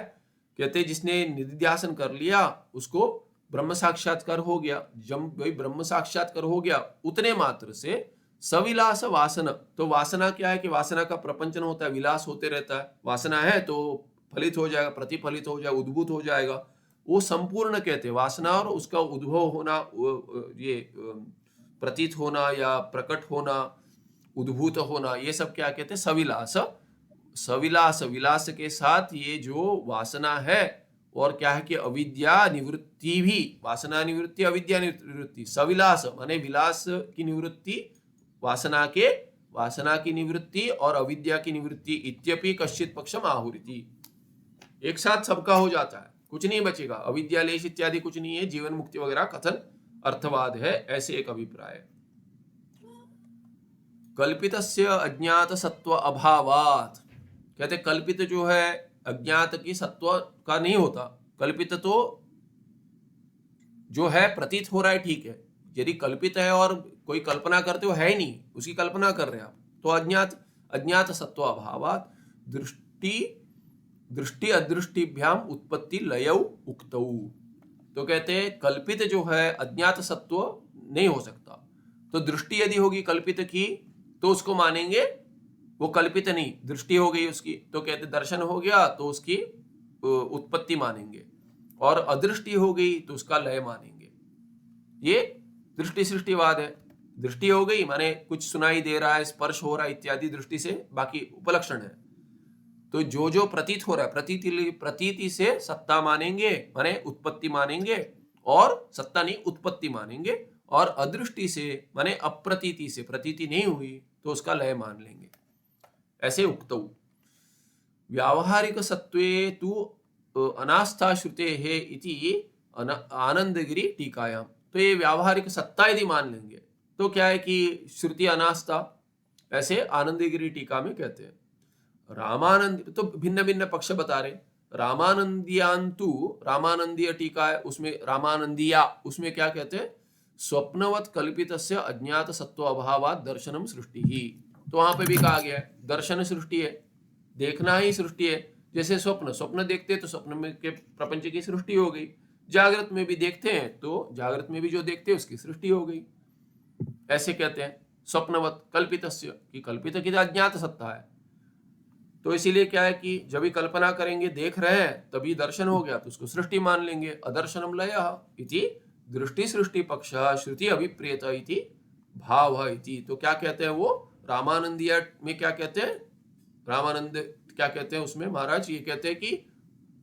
[SPEAKER 1] कहते जिसने निधिध्यासन कर लिया उसको ब्रह्म साक्षात्कार हो गया। जब भाई ब्रह्म साक्षात्कार हो गया उतने मात्र से सविलास वासना, तो वासना क्या है कि वासना का प्रपंचन होता है, विलास होते रहता है। वासना है तो फलित हो जाएगा, प्रतिफलित हो जाएगा, उद्भूत हो जाएगा, वो संपूर्ण कहते हैं। वासना और उसका उद्भव होना, ये प्रतीत होना या प्रकट होना, उद्भूत होना, ये सब क्या कहते हैं? सविलास। सविलास, विलास के साथ ये जो वासना है, और क्या है कि अविद्या निवृत्ति भी, वासना निवृत्ति, अविद्या निवृत्ति, सविलास माने विलास की निवृत्ति, वासना की निवृत्ति और अविद्या की निवृत्ति, इत्यपि कश्चित पक्षम आहुरिति। एक साथ सबका हो जाता है, कुछ नहीं बचेगा, अविद्या लेश इत्यादि कुछ नहीं है, जीवन मुक्ति वगैरह कथन अर्थवाद है, ऐसे एक अभिप्राय। कल्पितस्य अज्ञात सत्व अभावात, कहते कल्पित जो है अज्ञात की सत्व का नहीं होता। कल्पित तो जो है प्रतीत हो रहा है, ठीक है। यदि कल्पित है और कोई कल्पना करते हो, है ही नहीं, उसकी कल्पना कर रहे हैं आप, तो अज्ञात सत्व अभावात दृष्टि अदृष्टिभ्याम उत्पत्ति लयौ उक्तौ। तो कहते हैं कल्पित जो है अज्ञात सत्व नहीं हो सकता, तो दृष्टि यदि होगी कल्पित की तो उसको मानेंगे, वो कल्पित नहीं, दृष्टि हो गई उसकी, तो कहते दर्शन हो गया तो उसकी उत्पत्ति मानेंगे, और अदृष्टि हो गई तो उसका लय मानेंगे। ये दृष्टि सृष्टिवाद है। दृष्टि हो गई माने कुछ सुनाई दे रहा है, स्पर्श हो रहा है इत्यादि दृष्टि से, बाकी उपलक्षण है। तो जो जो प्रतीत हो रहा है, प्रतीति से सत्ता मानेंगे, माने उत्पत्ति मानेंगे, और सत्ता नहीं उत्पत्ति मानेंगे, और अदृष्टि से माने अप्रतीति से, प्रतीति नहीं हुई तो उसका लय मान लेंगे। ऐसे उक्तौ। व्यावहारिक सत्वे तु अनास्था श्रुते है इति आनंदगिरी टीकायाम। तो ये व्यावहारिक सत्ता यदि मान लेंगे तो क्या है कि श्रुति अनास्था, ऐसे आनंदगिरी टीका में कहते हैं। रामानंद तो भिन्न भिन्न पक्ष बता रहे। रामानंदियांतु, रामानंदीय टीका है, उसमें रामानंदिया, उसमें क्या कहते हैं? स्वप्नवत कल्पितस्य अज्ञात सत्व अभावात दर्शनम सृष्टि ही। तो वहां पे भी कहा गया है दर्शन सृष्टि है, देखना ही सृष्टि है। जैसे स्वप्न देखते हैं तो स्वप्न में के प्रपंच की सृष्टि हो गई, जागृत में भी देखते हैं तो जागृत में भी जो देखते हैं उसकी सृष्टि हो गई। ऐसे कहते हैं स्वप्नवत कल्पितस्य, कि कल्पित की अज्ञात सत्ता है, तो इसीलिए क्या है कि जब भी कल्पना करेंगे, देख रहे हैं, तभी दर्शन हो गया तो उसको सृष्टि मान लेंगे। अदर्शनम लयः इति दृष्टि सृष्टि पक्ष श्रुति अभिप्रेत इति भाव इति। तो क्या कहते हैं वो रामानंदिया में क्या कहते हैं? रामानंद क्या कहते हैं उसमें महाराज? ये कहते हैं कि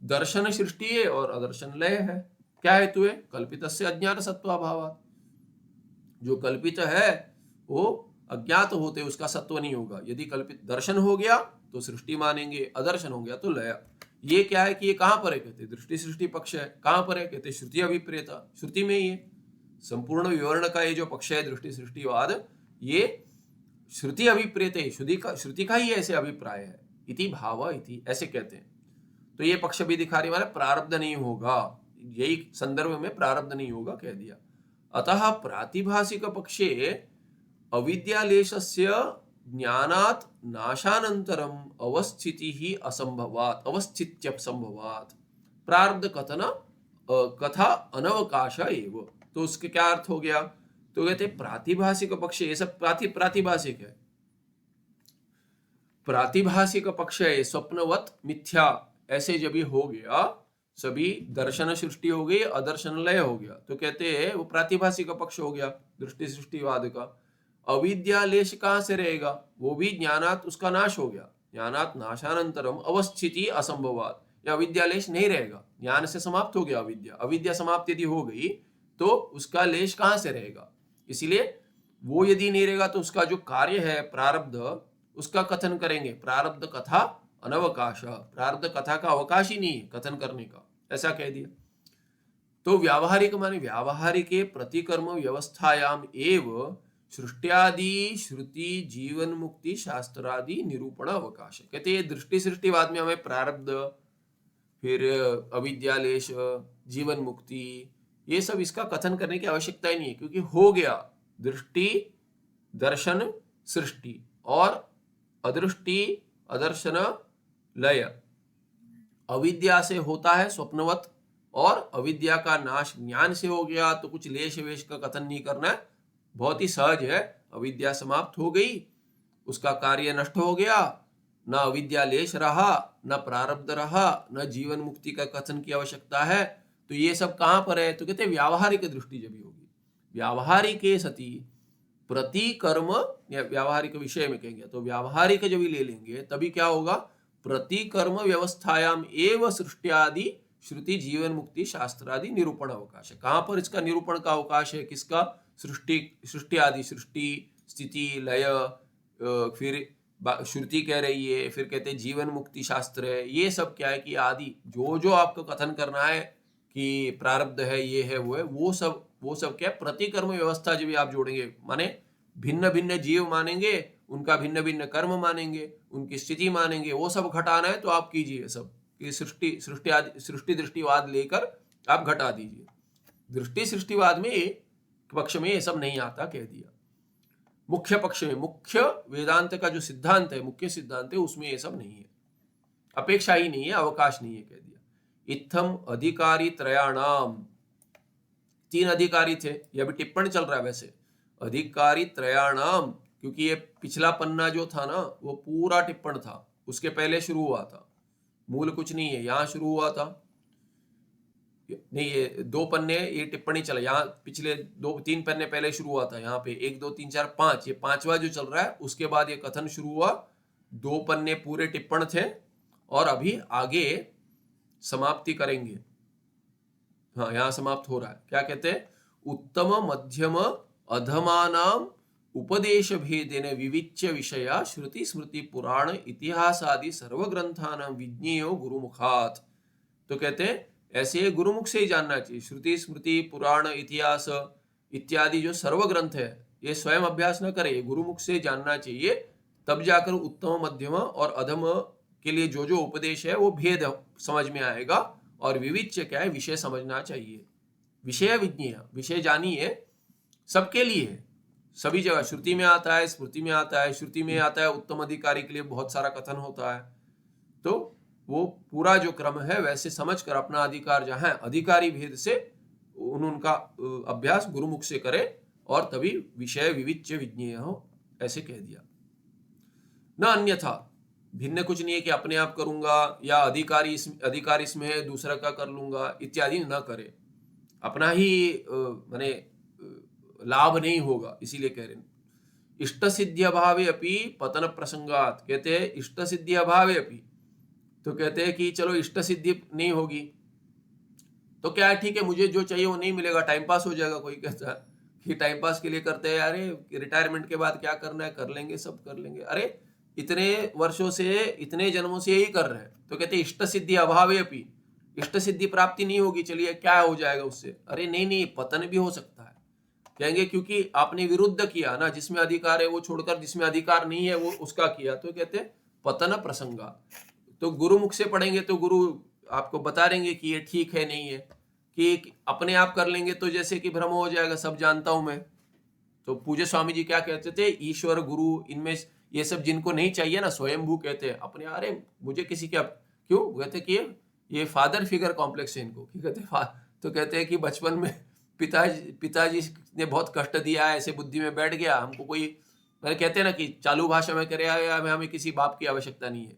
[SPEAKER 1] दर्शन सृष्टि है और अदर्शन लय है। क्या हेतु है? कल्पितस्य अज्ञात सत्वाभावात्। जो कल्पित है वो अज्ञात होते उसका सत्व नहीं होगा। यदि कल्पित दर्शन हो गया तो सृष्टि मानेंगे, अदर्शन हो गया तो लय। ये क्या है कि ये कहां पर है? कहते दृष्टि सृष्टि पक्ष है। कहां पर है? कहते श्रुति अभिप्रेता, श्रुति में ही है। संपूर्ण विवरण का ये जो पक्ष है दृष्टि सृष्टिवाद, ये श्रुति अभिप्रेत है, श्रुति का ही ऐसे अभिप्राय है। इति भाव इति ऐसे कहते हैं। तो ये पक्ष भी दिखा रही है, प्रारब्ध नहीं होगा, यही संदर्भ में प्रारब्ध नहीं होगा कह दिया। अतः प्रातिभासिक पक्षे अविद्यालेशस्य ज्ञानात् नाशानंतरम अवस्थिति ही असंभवात अवस्थित्यसंभवात प्रारब्ध कथन कथा अनवकाश एव। तो उसके क्या अर्थ हो गया? तो कहते प्रातिभाषिक पक्ष, ये सब प्रातिभाषिक है, प्रातिभाषिक पक्ष है, स्वप्नवत मिथ्या ऐसे जब ये हो गया, सभी दर्शन सृष्टि हो गई, अदर्शन लय हो गया, तो कहते हैं वो प्रातिभाषिक पक्ष हो गया दृष्टि सृष्टिवाद का। अविद्यालेश कहां से रहेगा? वो भी ज्ञानात उसका नाश हो गया, ज्ञानात नाशानंतरम अवस्थिति असंभवात, या अविद्यालेश नहीं रहेगा, ज्ञान से समाप्त हो गया अविद्या, अविद्या समाप्त यदि हो गई तो उसका लेश कहां से रहेगा? इसीलिए वो यदि नहीं रहेगा तो उसका जो कार्य है प्रारब्ध, उसका कथन करेंगे। प्रारब्ध कथा अनवकाश, प्रारब्ध कथा का अवकाश ही नहीं है कथन करने का, ऐसा कह दिया। तो व्यावहारिक माने व्यावहारिके प्रतिकर्म व्यवस्थायाम एव सृष्टियादि श्रुति जीवन मुक्ति शास्त्रादि निरूपण अवकाश। कहते हैं दृष्टि सृष्टिवाद में हमें प्रारब्ध, फिर अविद्यालेश, जीवन मुक्ति, ये सब इसका कथन करने की आवश्यकता ही नहीं है, क्योंकि हो गया दृष्टि दर्शन सृष्टि और अदृष्टि अदर्शन लय। अविद्या से होता है स्वप्नवत, और अविद्या का नाश ज्ञान से हो गया, तो कुछ लेश वेश का कथन नहीं करना है, बहुत ही सहज है। अविद्या समाप्त हो गई, उसका कार्य नष्ट हो गया, न अविद्या लेश रहा, न प्रारब्ध रहा, न जीवन मुक्ति का कथन की आवश्यकता है। तो ये सब कहां पर है? तो कहते हैं व्यावहारिक दृष्टि जब होगी, व्यावहारिक सती प्रतिकर्म, या व्यावहारिक विषय में कहेंगे तो व्यावहारिक जब ले लेंगे तभी क्या होगा? प्रतिकर्म व्यवस्थायाम एव सृष्टियादि श्रुति जीवन मुक्ति शास्त्रादि निरूपण अवकाश है। कहां पर इसका निरूपण का अवकाश है? किसका? सृष्टि आदि, सृष्टि स्थिति लय, फिर श्रुति कह रही है, फिर कहते हैं जीवन मुक्ति शास्त्र है, ये सब क्या है कि आदि जो जो आपको कथन करना है कि प्रारब्ध है, ये है, वो है, वो सब क्या? प्रतिकर्म व्यवस्था जब आप जोड़ेंगे, माने भिन्न भिन्न जीव मानेंगे, उनका भिन्न भिन्न कर्म मानेंगे, उनकी स्थिति मानेंगे, वो सब घटाना है तो आप कीजिए सब कि सृष्टि दृष्टिवाद लेकर आप घटा दीजिए। दृष्टि सृष्टिवाद में पक्ष में ये सब नहीं आता, कह दिया। मुख्य पक्ष में, मुख्य वेदांत का जो सिद्धांत है, मुख्य सिद्धांत है, उसमें ये सब नहीं है, अपेक्षा ही नहीं है, अवकाश नहीं है, कह दिया। इत्थम अधिकारी त्रयाणाम, 3 अधिकारी थे, ये अभी टिप्पणी चल रहा है वैसे, अधिकारी त्रयाणाम, क्योंकि ये पिछला पन्ना जो था ना वो पूरा टिप्पण था, उसके पहले शुरू हुआ था, मूल कुछ नहीं है, यहां शुरू हुआ था नहीं, ये 2 पन्ने ये टिप्पणी चला, यहाँ पिछले 2-3 पन्ने पहले शुरू हुआ था, यहाँ पे 1 2 3 4 5, ये 5वां जो चल रहा है, उसके बाद ये कथन शुरू हुआ, 2 पन्ने पूरे टिप्पण थे, और अभी आगे समाप्ति करेंगे। हाँ, यहाँ समाप्त हो रहा है, क्या कहते हैं? उत्तम मध्यम अधमानाम उपदेश भेदेन विविच्य विषया श्रुति स्मृति पुराण इतिहास आदि सर्व ग्रंथानाम विज्ञेयो गुरुमुखात। तो कहते हैं ऐसे गुरुमुख से ही जानना चाहिए, श्रुति स्मृति पुराण इतिहास इत्यादि जो सर्व ग्रंथ है, ये स्वयं अभ्यास न करे, गुरुमुख से जानना चाहिए, तब जाकर उत्तम मध्यम और अधम के लिए जो जो उपदेश है वो भेद समझ में आएगा, और विविच्य क्या है? विषय समझना चाहिए। विषय विज्ञेय, विषय जानिए, सबके लिए है, सभी जगह श्रुति में आता है, स्मृति में आता है, श्रुति में आता है उत्तम अधिकारी के लिए बहुत सारा कथन होता है, तो वो पूरा जो क्रम है वैसे समझकर अपना अधिकार जहां अधिकारी भेद से उनका अभ्यास गुरुमुख से करे, और तभी विषय विविच्य विज्ञेय हो, ऐसे कह दिया। न अन्यथा, भिन्न कुछ नहीं है कि अपने आप करूंगा या अधिकारी इसमें है दूसरा का कर लूंगा इत्यादि न करे, अपना ही माने लाभ नहीं होगा, इसीलिए कह रहे हैं। इष्ट सिद्धि अभावे अपि पतन प्रसंगात, कहते हैं इष्ट सिद्धि अभावे अपि, तो कहते हैं कि चलो इष्ट सिद्धि नहीं होगी तो क्या है, ठीक है, मुझे जो चाहिए वो नहीं मिलेगा, टाइम पास हो जाएगा। कोई कहता है कि टाइम पास के लिए करते हैं, अरे रिटायरमेंट के बाद क्या करना है, कर लेंगे, सब कर लेंगे, अरे इतने वर्षों से इतने जन्मों से यही कर रहे हैं। तो कहते हैं इष्ट सिद्धि अभावे अपि, इष्ट सिद्धि प्राप्ति नहीं होगी, चलिए क्या हो जाएगा उससे? अरे नहीं, पतन भी हो सकता है। कहेंगे क्योंकि आपने विरुद्ध किया ना, जिसमें अधिकार है वो छोड़कर जिसमें अधिकार नहीं है वो उसका किया, तो कहते हैं पतन प्रसंगा। तो गुरुमुख से पढ़ेंगे तो गुरु आपको बता देंगे कि ये ठीक है, नहीं है, कि अपने आप कर लेंगे तो जैसे कि भ्रम हो जाएगा, सब जानता हूं मैं। तो पूज्य स्वामी जी क्या कहते थे, ईश्वर गुरु इनमें ये सब जिनको नहीं चाहिए ना, स्वयंभू कहते हैं अपने, अरे मुझे किसी क्या, क्यों कहते कि ये फादर फिगर कॉम्प्लेक्स है इनको, क्या कहते हैं, तो कहते हैं कि बचपन में पिताजी ने बहुत कष्ट दिया है, ऐसे बुद्धि में बैठ गया, हमको कोई, मैंने कहते हैं ना कि चालू भाषा में करे आया, हमें किसी बाप की आवश्यकता नहीं है,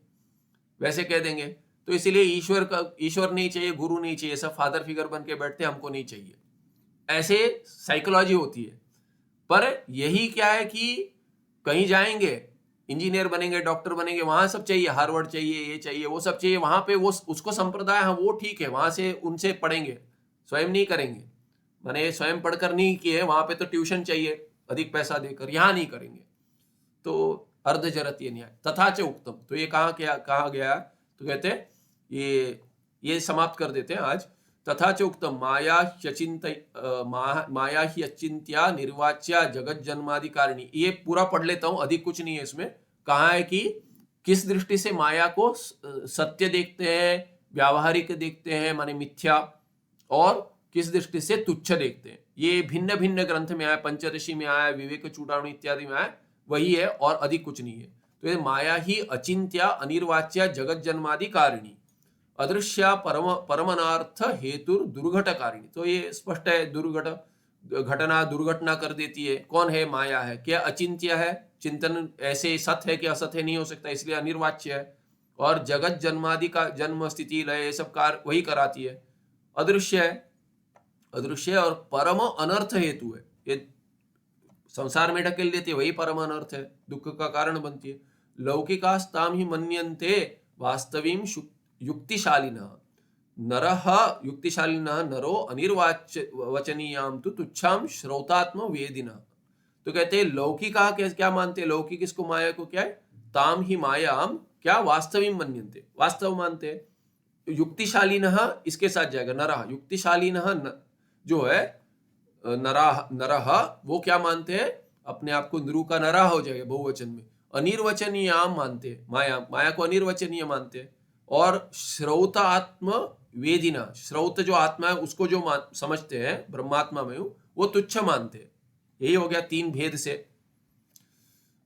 [SPEAKER 1] वैसे कह देंगे। तो इसीलिए ईश्वर नहीं चाहिए, गुरु नहीं चाहिए, सब फादर फिगर बन के बैठते, हमको नहीं चाहिए, ऐसे साइकोलॉजी होती है। पर यही क्या है कि कहीं जाएंगे, इंजीनियर बनेंगे, डॉक्टर बनेंगे, वहां सब चाहिए, हार्वर्ड चाहिए, ये चाहिए, वो सब चाहिए, वहां पे वो उसको संप्रदाय, हाँ वो ठीक है, वहां से उनसे पढ़ेंगे, स्वयं नहीं करेंगे, मैंने स्वयं पढ़कर नहीं किए, वहां पे तो ट्यूशन चाहिए अधिक पैसा देकर, यहाँ नहीं करेंगे। तो अर्धजरत ये न्याय तथा च उक्तम, तो ये कहा गया, तो कहते हैं ये समाप्त कर देते हैं आज। तथा च उक्तम माया ही अचिंत्या निर्वाच्या जगत जन्माधिकारिणी, ये पूरा पढ़ लेता हूं, अधिक कुछ नहीं है इसमें। कहा है कि किस दृष्टि से माया को सत्य देखते हैं, व्यावहारिक देखते हैं माने मिथ्या, और किस दृष्टि से तुच्छ देखते हैं। ये भिन्न भिन्न ग्रंथ में आया, पंचदशी में आया, विवेक चूड़ामणि इत्यादि में आया, वही है और अधिक कुछ नहीं है। तो ये माया ही अचिंत्या अनिर्वाच्या जगत जन्माधिकारिणी अदृश्या परमनार्थ हेतु दुर्घटकारिणी, तो ये स्पष्ट है, दुर्घटना कर देती है। कौन है? माया है। क्या अचिंत्य है, चिंतन ऐसे सत्य है कि असत्य नहीं हो सकता, इसलिए अनिर्वाच्य है। और जगत जन्मादि का जन्म स्थिति लय ये सब कार्य वही कराती है। अदृश्य है, अदृश्य और परम अनर्थ हेतु है, ये संसार में ढकेल देती है, वही परम अनर्थ है, दुख का कारण बनती है। लौकिकास्ताम ही मन्यन्ते वास्तवीं युक्तिशालिनः नरः युक्तिशालिनः नरो अनिर्वाच्य वचनीयाम तो तुच्छाम श्रौतात्म वेदिना। तो कहते हैं लौकिका क्या मानते हैं, लौकिक इसको माया को क्या है, ताम ही मायाम क्या वास्तविक मन्यन्ते, वास्तव मानते हैं। युक्तिशालिनः इसके साथ जाएगा, नरः युक्तिशालिनः जो है नरः वो क्या मानते हैं, अपने आप को निरु का नरा हो जाएगा बहुवचन में। अनिर्वचनीय मानते हैं, माया को अनिर्वचनीय मानते हैं। और श्रौतात्म वेदिना, श्रौत जो आत्मा है उसको जो समझते हैं ब्रह्मात्मा में हूं, वो तुच्छ मानते हैं। यही हो गया तीन भेद से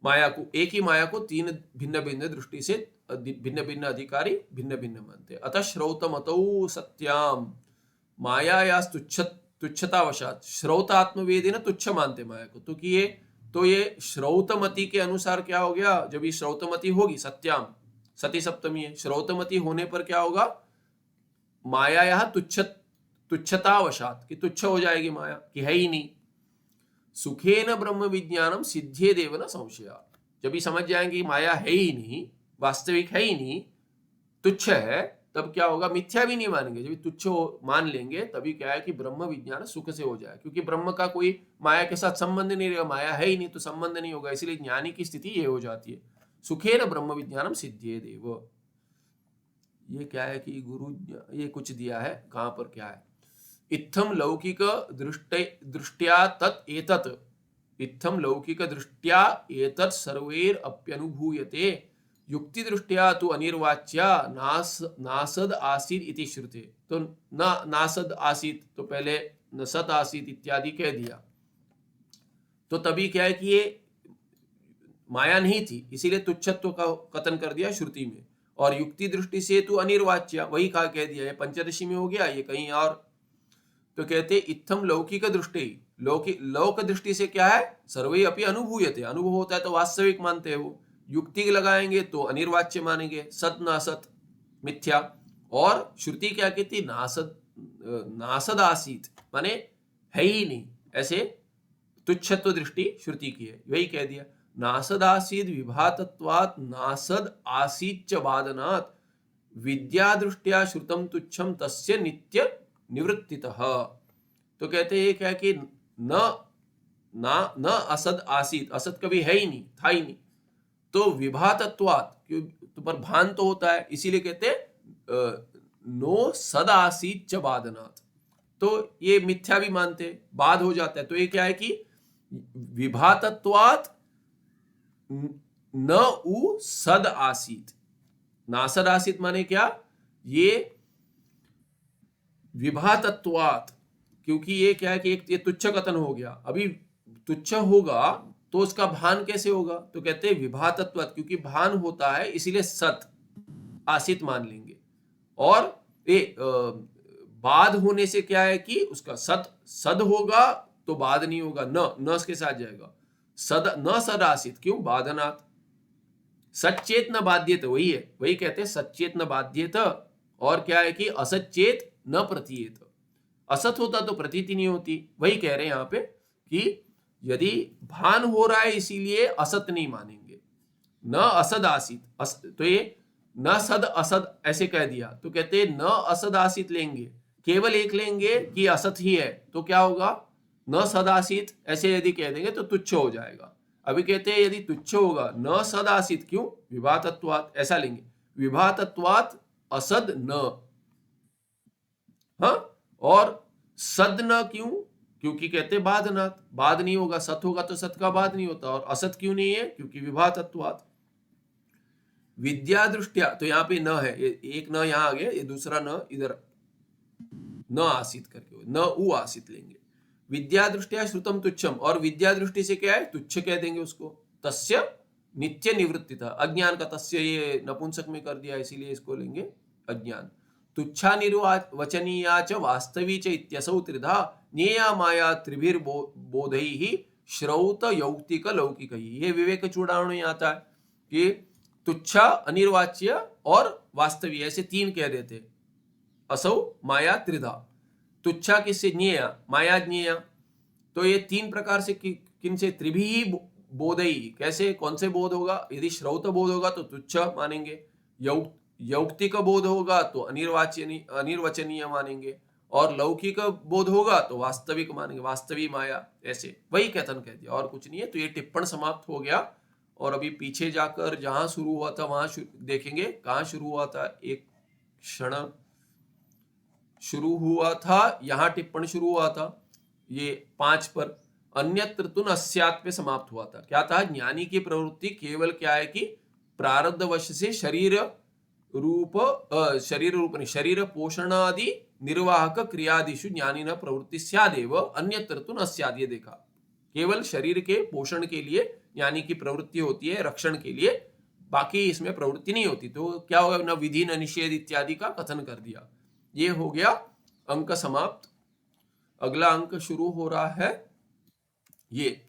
[SPEAKER 1] माया को, एक ही माया को तीन भिन्न भिन्न दृष्टि से भिन्न भिन्न अधिकारी भिन्न भिन्न मानते हैं। अतः श्रौतमतौ सत्याम माया तुच्छतावशात श्रौत आत्मवेदी न तुच्छ मानते माया को। तो ये श्रौतमति के अनुसार क्या हो गया, जब ये श्रौतमति होगी, सत्याम सती सप्तमी है, श्रौतमति होने पर क्या होगा, माया यह तुच्छतावशात कि तुच्छ हो जाएगी माया, कि है ही नहीं। सुखेन ब्रह्म विज्ञानम सिद्धे देव न संशया, जब भी समझ जाएंगे माया है ही नहीं, वास्तविक है ही नहीं, तुच्छ है, तब क्या होगा, मिथ्या भी नहीं मानेंगे। जब तुच्छ मान लेंगे तभी क्या है कि ब्रह्म विज्ञान सुख से हो जाए, क्योंकि ब्रह्म का कोई माया के साथ संबंध नहीं रहेगा, माया है ही नहीं तो संबंध नहीं होगा, इसलिए ज्ञानी की स्थिति ये हो जाती है। सुखेन ब्रह्म विज्ञानम सिद्धे देव। ये क्या है कि गुरु ये कुछ दिया है, कहां पर क्या है, इत्थम लौकिक दृष्टिया तत् एतत्, इत्थम लौकिक दृष्टिया एतत् सर्वैर अप्यनुभूयते, युक्ति दृष्टिया तो अनिर्वाच्या नासद आसीत इति श्रुते। तो नासद आसीत, तो पहले नसत आसीत इत्यादि कह दिया, तो तभी क्या है कि ये माया नहीं थी, इसीलिए तुच्छत्व का कथन कर दिया श्रुति में। और युक्ति दृष्टि से तो अनिर्वाच्या, वही कह दिया, ये पंचदशी में हो गया, ये कहीं और। तो कहते इत्थम लौकिक दृष्टि, लौक दृष्टि से क्या है, सर्वे अपि अनुभूयते, अनुभव होता है तो वास्तविक मानते हैं वो। युक्ति लगाएंगे तो अनिर्वाच्य मानेंगे, सत नासत मिथ्या। और श्रुति क्या कहती, नासद आसीत माने है ही नहीं, ऐसे तुच्छत्व दृष्टि श्रुति की है, वही कह दिया। नासद आसीद विभातत्वात् नासद आसीत च वादनात् विद्या दृष्टिया श्रुतम तुच्छम तस्य नित्य निवृत्तितः। तो कहते हैं क्या कि न असद आसीत, असत कभी है ही नहीं, था ही नहीं, तो विभातत्वात्, तो पर भान तो होता है, इसीलिए कहते नो सद आसीत च वादनात्, तो ये मिथ्या भी मानते, बाद हो जाता है। तो ये क्या है कि विभातत्वात् न उ सद आसीत, नासद आसीत माने क्या, ये विभातत्वात्, क्योंकि ये क्या है कि एक ये तुच्छ कथन हो गया, अभी तुच्छ होगा तो उसका भान कैसे होगा? तो कहते हैं विभातत्वात्, क्योंकि भान होता है इसीलिए सत आसित मान लेंगे। और बाद होने से क्या है कि उसका सद होगा तो बाद नहीं होगा, न के साथ जाएगा, सद न सद आसित, क्यों? बाधनात्। सच्चेत न बाध्यत, वही है, वही कहते हैं सच्चेत न बाध्यत। और क्या है कि असच्चेत न प्रतीयत, असत होता तो प्रतीति नहीं होती। वही कह रहे हैं यहाँ पे कि यदि भान हो रहा है इसीलिए असत नहीं मानेंगे। न असद आसित, तो ये न सद असद ऐसे कह दिया तो कहते हैं न असद आसित लेंगे, केवल एक लेंगे कि असत ही है, तो क्या होगा? न सद आसित ऐसे यदि कह देंगे तो तुच्छ हो जाएगा। अभी कहते हैं यदि तुच्छ होगा न सद आसित, क्यों? विभातत्वात्, ऐसा लेंगे, विभातत्वात् असद न। हाँ, और सद न क्यों? क्योंकि कहते बाधनात्, बाद नहीं होगा, सत होगा तो सत का बाद नहीं होता। और असत क्यों नहीं है? क्योंकि विभातत्वात्। विद्या दृष्टिया, तो यहाँ पे न है, एक न यहाँ आ गया, ये दूसरा न इधर न आसित करके, न उ आसित लेंगे। विद्या दृष्टिया श्रुतम तुच्छम, और विद्या दृष्टि से क्या है? तुच्छ कह देंगे उसको। तस्य नित्य निवृत्ति था, अज्ञान का तस्य ये नपुंसक में कर दिया इसीलिए इसको लेंगे अज्ञान। तुच्छा निर्वचनीया च वास्तवी च इत्यसौ त्रिधा ज्ञेया माया त्रिभिर्बोधैः श्रौत यौक्तिक लौकिक। ये विवेक चूड़ामणि में आता है कि तुच्छा, अनिर्वाच्य और वास्तवी, ऐसे तीन कह देते। असौ माया त्रिधा, तुच्छा किससे? ज्ञेया, माया ज्ञेया। तो ये तीन प्रकार से किन से? त्रिभी बोधई, कैसे, कौन से बोध होगा? यदि श्रौत बोध होगा तो तुच्छ मानेंगे, यौक्तिक बोध होगा तो अनिर्वचनीय मानेंगे, और लौकिक बोध होगा तो वास्तविक मानेंगे, वास्तवी माया। ऐसे वही कथन कह दिया, और कुछ नहीं है। तो ये टिप्पण समाप्त हो गया। और अभी पीछे जाकर जहां शुरू हुआ था वहां देखेंगे कहां शुरू हुआ था। एक क्षण, शुरू हुआ था यहां, टिप्पण शुरू हुआ था ये 5 पर, अन्यत्र तु नस्यात् पे समाप्त हुआ था। क्या था? ज्ञानी की प्रवृत्ति केवल क्या है कि प्रारब्ध वश से शरीर रूप नहीं, शरीर पोषणादि निर्वाहक क्रियादिषु ज्ञानी न प्रवृत्ति स्यादेव, अन्यत्र तु न स्याद्। ये देखा, केवल शरीर के पोषण के लिए ज्ञानी की प्रवृत्ति होती है, रक्षण के लिए, बाकी इसमें प्रवृत्ति नहीं होती। तो क्या होगा? न विधि न निषेध इत्यादि का कथन कर दिया। ये हो गया अंक समाप्त। अगला अंक शुरू हो रहा है, ये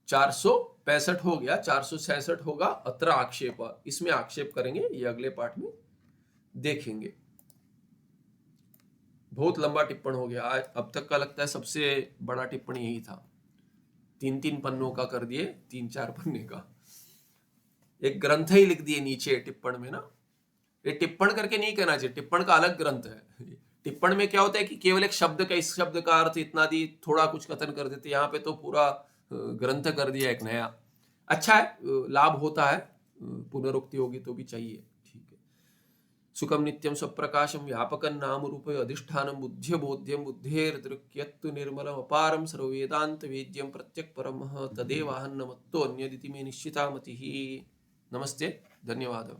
[SPEAKER 1] 465 हो गया, 466 होगा अत्र आक्षेप। इसमें आक्षेप करेंगे, ये अगले पाठ में देखेंगे। बहुत लंबा टिप्पण हो गया आज, अब तक का लगता है सबसे बड़ा टिप्पण यही था। 3-3 पन्नों का कर दिए, 3-4 पन्ने का एक ग्रंथ ही लिख दिए नीचे टिप्पण में ना। ये टिप्पण करके नहीं कहना चाहिए, टिप्पण का अलग ग्रंथ है। टिप्पण में क्या होता है कि केवल एक शब्द का, इस शब्द का अर्थ इतना दी, थोड़ा कुछ कथन कर देते। यहाँ पे तो पूरा ग्रंथ कर दिया एक नया। अच्छा है, लाभ होता है, पुनरुक्ति होगी तो भी चाहिए, ठीक है। सुखम नित्यम स्वप्रकाशम व्यापकं नाम रूपे अधिष्ठानं बुद्ध्य बोध्यम बुद्धेर्दृक्यत्तु निर्मलम अपारम सर्ववेदांत वेद्यम प्रत्यक् परमः तदेवाहन्नमत्तो अन्यदिति मे निश्चिता मतिः। नमस्ते, धन्यवाद।